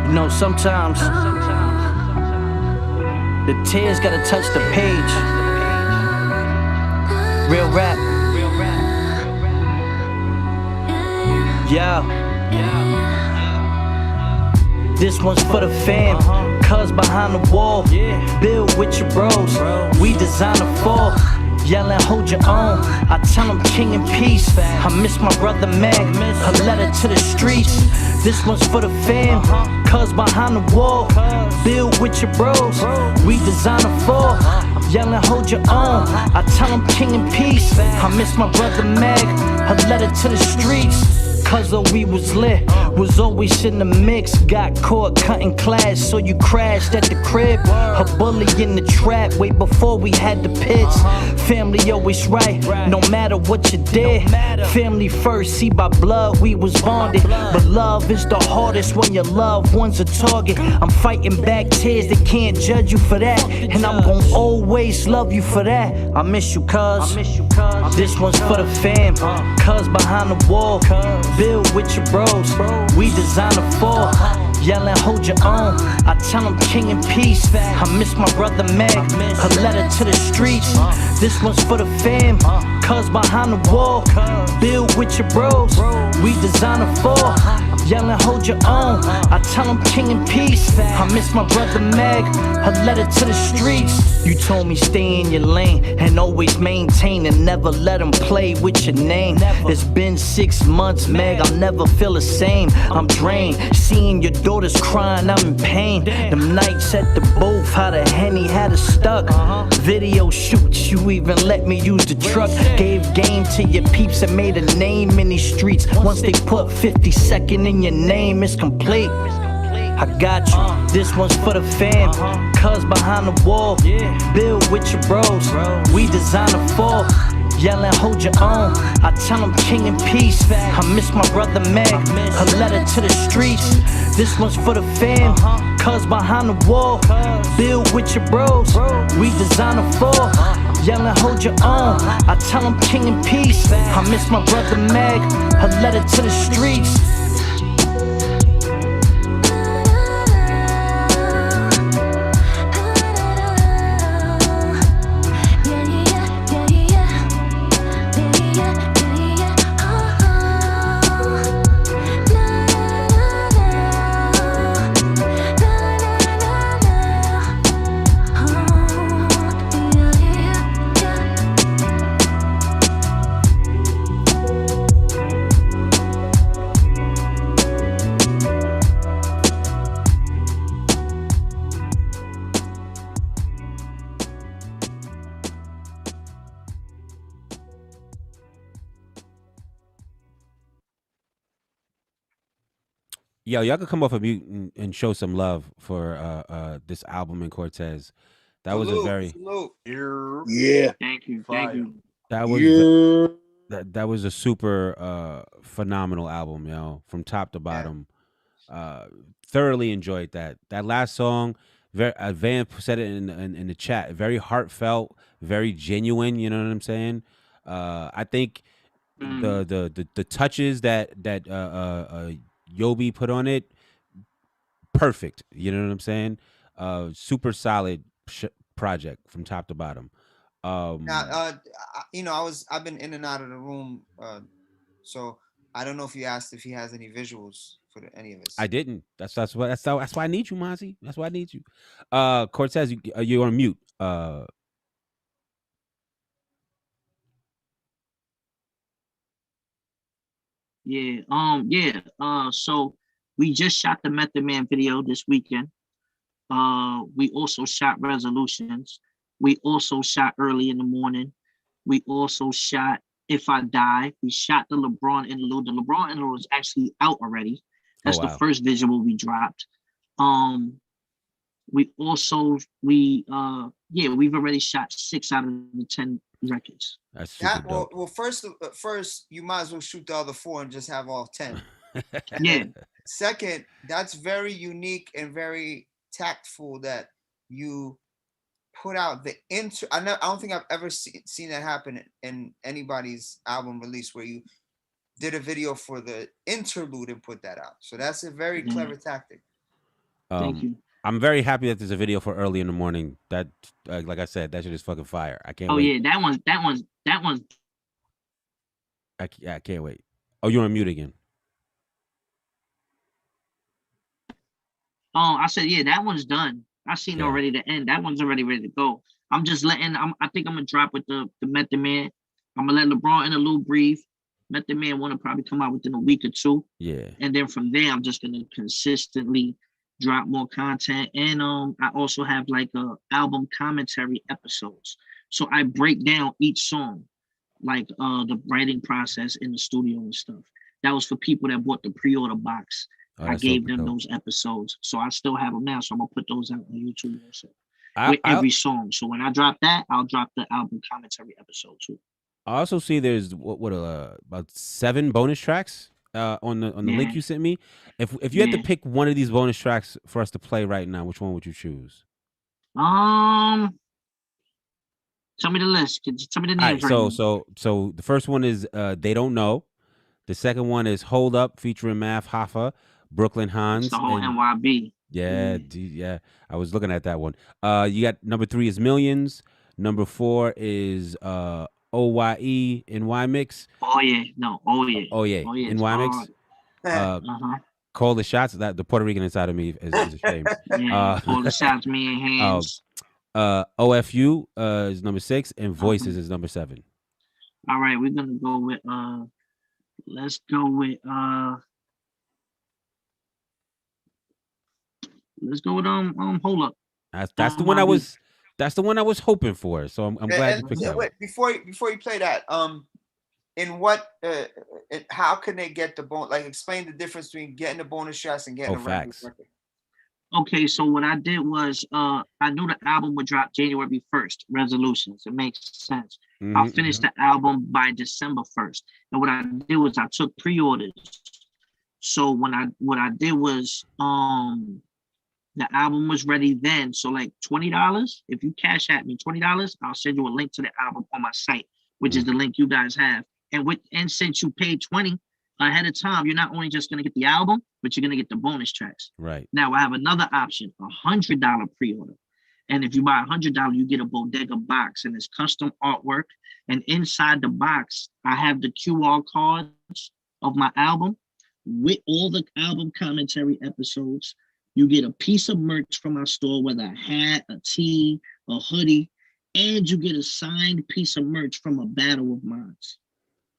You know, sometimes the tears gotta touch the page. Real rap. Yeah. This one's for the fam. Cuz behind the wall. Build with your bros. We design a fall. Yelling, hold your own. I tell them king and peace. I miss my brother Meg. A letter to the streets. This one's for the fam. Cuz behind the wall. Build with your bros. We design a fall. Yelling, hold your own. I tell them king and peace. I miss my brother Meg. A letter to the streets. Cause though we was lit, was always in the mix. Got caught cutting class, so you crashed at the crib. A bully in the trap, way before we had the pits. Family always right, no matter what you did. Family first, see by blood we was bonded. But love is the hardest when your loved one's a target. I'm fighting back tears, they can't judge you for that. And I'm gon' always love you for that. I miss you, cuz. This one's for the fam. Cuz behind the wall. Build with your bros. We design a fall. Yelling, hold your own. I tell them king and peace. I miss my brother Meg. A letter to the streets. This one's for the fam. Cuz behind the wall. Build with your bros. We design a fall. Yelling, hold your own. I tell them king and peace. I miss my brother Meg. A letter to the streets. You told me stay in your lane and always maintain and never let them play with your name. It's been 6 months, Meg. I'll never feel the same. I'm drained. Seeing your daughters crying, I'm in pain. Them nights at the booth, how the Henny had us stuck. Video shoots, you even let me use the truck. Gave game to your peeps and made a name in these streets. Once they put 52nd in your name, it's complete. I got you, this one's for the fam. Cuz behind the wall, build with your bros. We design a fall. Yelling, hold your own. I tell them king and peace. I miss my brother Meg. A letter to the streets. This one's for the fam. Cuz behind the wall. Build with your bros. We design a fall. Yelling, hold your own. I tell them king and peace. I miss my brother Meg. A letter to the streets. Yo, y'all could come off of mute and show some love for this album and Cortez. That was a very Yeah. Thank you. Fire. Thank you. that was Yeah. that was a super phenomenal album, yo, from top to bottom. Thoroughly enjoyed that. That last song, very Van said it in the chat, very heartfelt, very genuine. You know what I'm saying? I think the touches that Yobi put on it, perfect. You know what I'm saying? Super solid project from top to bottom. Now, I've been in and out of the room, so I don't know if you asked if he has any visuals for any of us. I didn't. That's why I need you, Mazzi. That's why I need you. Cortez, you're on mute. So we just shot the Method Man video this weekend. We also shot Resolutions. We also shot Early in the Morning. We also shot If I Die. We shot the LeBron interlude. The LeBron interlude is actually out already. That's the first visual we dropped. We've already shot 6 out of the 10 records. That's super dope. Well, first, you might as well shoot the other 4 and just have all 10. Yeah. Second, that's very unique and very tactful that you put out the I don't think I've ever seen that happen in anybody's album release, where you did a video for the interlude and put that out. So that's a very clever tactic. Thank you. I'm very happy that there's a video for Early in the Morning. That, like I said, that shit is fucking fire. I can't wait. Oh yeah, that one's. I can't wait. Oh, you're on mute again. I said, yeah, that one's done. I seen already the end. That one's already ready to go. I'm just letting. I think I'm gonna drop with the Method Man. I'm gonna let LeBron interlude breathe. Method Man want to probably come out within a week or 2. Yeah. And then from there, I'm just gonna consistently drop more content. And I also have like album commentary episodes. So I break down each song, like the writing process in the studio and stuff. That was for people that bought the pre-order box. I gave them those episodes. So I still have them now. So I'm gonna put those out on YouTube also. With every song. So when I drop that, I'll drop the album commentary episode too. I also see there's about 7 bonus tracks on the link you sent me. If you had to pick one of these bonus tracks for us to play right now, which one would you choose? Tell me the list. Tell me the names. All right, so the first one is They Don't Know. The second one is Hold Up featuring Math Hoffa, Brooklyn Hans. It's the whole NYB. Yeah. I was looking at that one. You got number 3 is Millions. Number 4 is OYE NY Mix. Oh yeah, NY Mix. Call the Shots. That the Puerto Rican inside of me is ashamed. Call the Shots, me and Hands. OFU is number 6, and Voices is number 7. All right, we're gonna go with let's go with Hold Up. That's the one I was. That's the one I was hoping for. So I'm glad you picked that. Wait, before you play that, in what, how can they get the bonus? Like, explain the difference between getting the bonus tracks and getting the regular record. Okay, so what I did was I knew the album would drop January 1st, Resolutions. It makes sense. I'll finish the album by December 1st. And what I did was I took pre-orders. So what I did was the album was ready then. So like $20, if you cash at me $20, I'll send you a link to the album on my site, which is the link you guys have. And since you paid $20 ahead of time, you're not only just gonna get the album, but you're gonna get the bonus tracks. Right. Now I have another option, $100 pre-order. And if you buy $100, you get a bodega box, and it's custom artwork. And inside the box, I have the QR cards of my album with all the album commentary episodes. You get a piece of merch from our store, whether a hat, a tee, a hoodie, and you get a signed piece of merch from a battle of mine,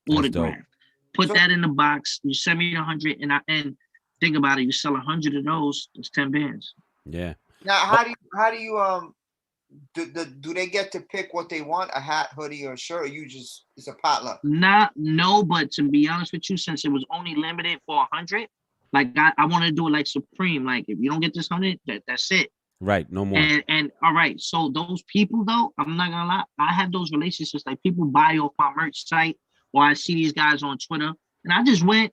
autographed. Put that in the box. You send me 100, and think about it. You sell 100 of those, it's 10 bands. Yeah. Now, how do you do they get to pick what they want, a hat, hoodie, or a shirt, or you just, it's a potluck? No, but to be honest with you, since it was only limited for 100, like I want to do it like Supreme. Like, if you don't get this 100, that's it. Right, no more. And all right, so those people though, I'm not gonna lie, I have those relationships. Like, people buy off my merch site, or I see these guys on Twitter, and I just went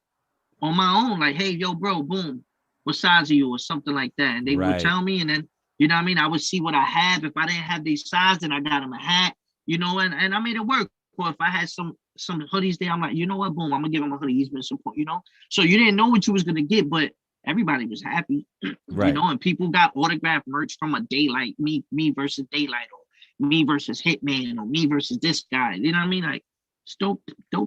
on my own, like, hey, yo, bro, boom, what size are you, or something like that, and they would tell me, and then, you know what I mean, I would see what I have. If I didn't have these size, then I got them a hat, you know, and I made it work. Or if I had some hoodies there, I'm like, you know what, boom, I'm gonna give him a hoodie. He's been support, you know. So you didn't know what you was gonna get, but everybody was happy, right? You know, and people got autographed merch from a Daylight, me versus Daylight, or me versus Hitman, or me versus this guy. You know what I mean? Like, it's dope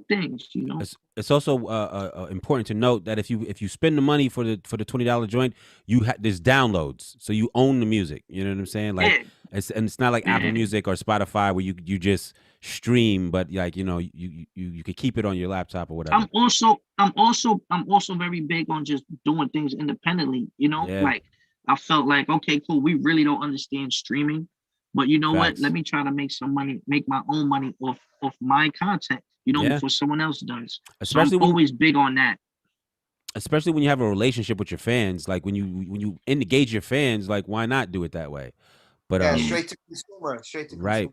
things, you know. It's also important to note that if you spend the money for the $20 joint, there's downloads, so you own the music. You know what I'm saying? Like, It's not like Apple Music or Spotify where you just stream, but like you could keep it on your laptop or whatever. I'm also very big on just doing things independently. Like I felt like, okay, cool. We really don't understand streaming, but you know what? Let me try to make some money, make my own money off my content. Before someone else does. Especially so I'm always big on that. Especially when you have a relationship with your fans, like when you engage your fans, like why not do it that way? But straight to consumer, right.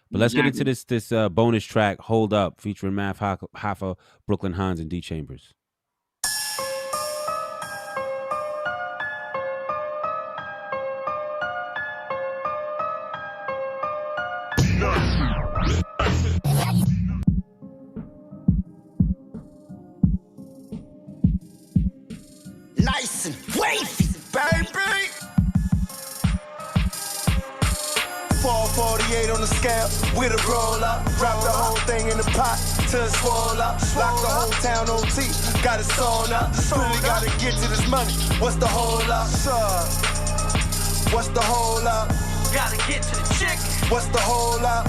But let's get into this bonus track, "Hold Up," featuring Math Hoffa, Brooklyn Hines, and D Chambers. Nice and wavy, baby. 448 on the scale with a roll up. Drop the whole thing in the pot till it's swole up. Lock the whole town OT, got it sewn up. Really gotta get to this money. What's the hold up? What's the hold up? Gotta get to the chick. What's the hold up?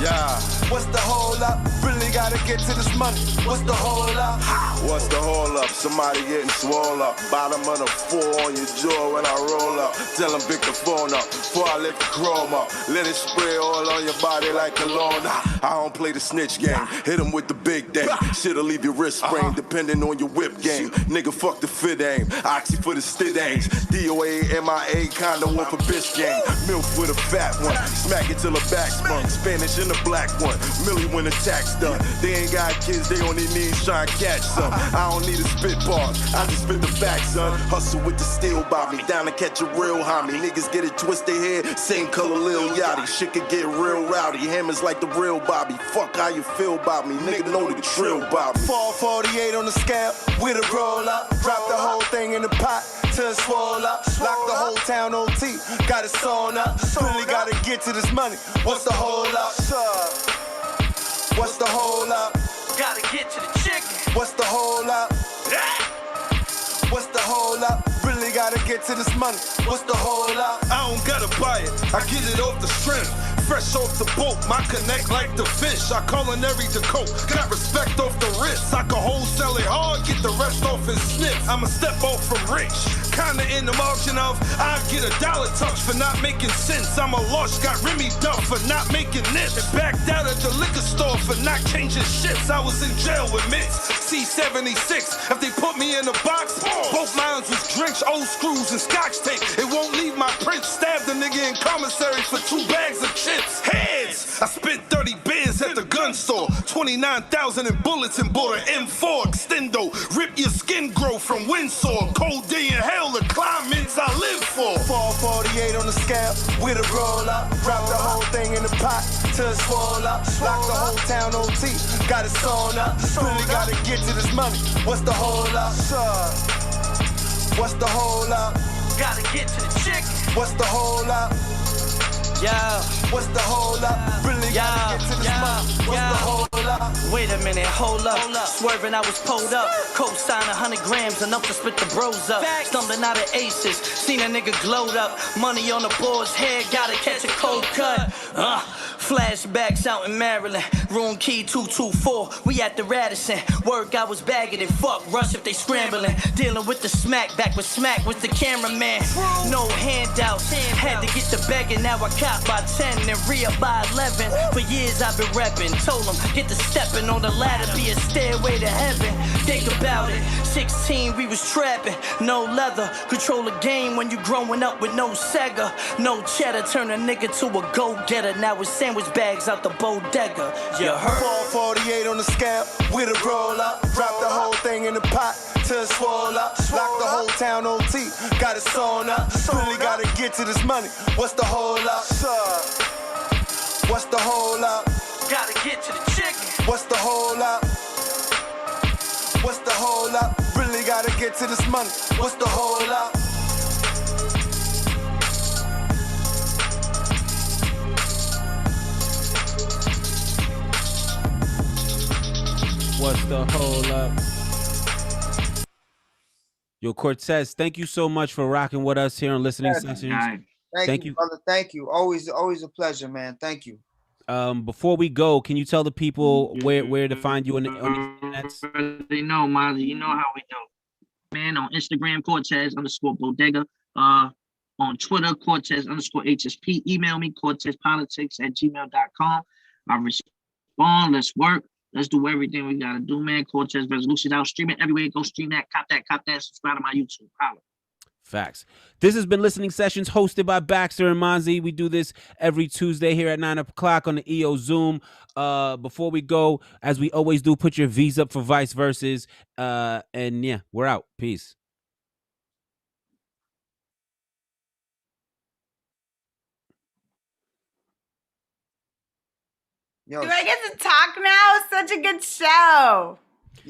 Yeah. What's the hold up? Really gotta get to this money. What's the hold up? What's the hold up? Somebody getting swole up. Bottom of the 4 on your jaw when I roll up. Tell them pick the phone up before I lift the chrome up. Let it spray all on your body like cologne. I don't play the snitch game. Hit them with the big day. Shit'll leave your wrist sprained depending on your whip game. Nigga, fuck the fit aim. Oxy for the stit aims. DOA, MIA, kinda one for bitch game. Milk with a fat one. Smack it till the back sprung. Spanish in the black one. Millie when the tax done. They ain't got kids, they on their knees trying to catch some. I don't need a spit bar, I just spit the facts, son. Hustle with the steel by me, down to catch a real homie. Niggas get it twisted head, same color Lil Yachty. Shit could get real rowdy, hammers like the real Bobby. Fuck how you feel about me, nigga know the trill about me. 448 on the scale with a roll up. Drop the whole thing in the pot till it's swole up. Lock the whole town OT, got it sewn up. Really gotta get to this money. What's the hold up? What's the hold up? Gotta get to the chick. What's the hold up? What's the hold up? Really gotta get to this money. What's the hold up? I don't gotta buy it, I get it off the strength. Fresh off the boat, my connect like the fish. I culinary the coat, got respect off the wrist. I can wholesale it hard, get the rest off in snips. I'ma step off from rich, kinda in the margin of I get a dollar touch for not making sense. I'm a loss, got Remy Duff for not making this. And backed out at the liquor store for not changing shifts. I was in jail with mitts, C76. If they put me in a box, both mines was drenched, old screws and scotch tape. It won't leave my print. Stabbed the nigga in commissary for 2 bags of chips. Heads, I spent 30 bands at the gun store, 29,000 in bullets and bought an M4 extendo. Rip your skin grow from windsore. Cold day in hell, the climates I live for. 448 on the scale with a roll up. Drop the whole thing in the pot till it's swole up. Lock the whole town OT, got it sewn up. Really gotta get to this money. What's the hold up? What's the hold up? Gotta get to the chick. What's the hold up? Yeah. What's the hold up? Really gotta get to this money. What's the hold up? Wait a minute, hold up. Swerving, I was pulled up. Co-sign 100 grams, enough to split the bros up. Stumbling out of aces, seen a nigga glowed up. Money on the board's head, gotta catch a cold cut. Flashbacks out in Maryland, room key 224. We at the Radisson. Work, I was bagging it. Fuck, rush if they scrambling. Dealing with the smack, back with smack with the cameraman. No handouts, had to get the begging. Now I cop by 10 and re-up by 11. For years I've been repping. Told them, get the stepping on the ladder, be a stairway to heaven. Think about it, 16 we was trapping. No leather, control the game when you growing up with no Sega. No cheddar, turn a nigga to a go-getter. Now it's sandwich bags out the bodega. You heard? 448 on the scale with a roll up. Drop the whole thing in the pot till it's swole up. Lock the whole town OT, got it sewn up. Really gotta get to this money. What's the hold up? What's the hold up? Gotta get to the chicken. What's the hold up? What's the hold up? Really gotta get to this money. What's the hold up? What's the hold up? Yo, Cortez, thank you so much for rocking with us here on Listening Sessions. Thank you, brother. Thank you. Always a pleasure, man. Thank you. Before we go, can you tell the people where to find you on the internet? They know, Mazzi. You know how we do. Man, on Instagram, Cortez_bodega. On Twitter, Cortez_HSP. Email me, CortezPolitics@gmail.com. I respond. Let's work. Let's do everything we gotta do, man. Cortez Resolution out. Stream it everywhere. Go stream that. Cop that. Subscribe to my YouTube. Holla. Facts. This has been Listening Sessions hosted by Baxter and Mazzi. We do this every Tuesday here at 9 o'clock on the EO Zoom. Before we go, as we always do, put your V's up for Vice Verses. And yeah, we're out. Peace. Do I get to talk now? Such a good show.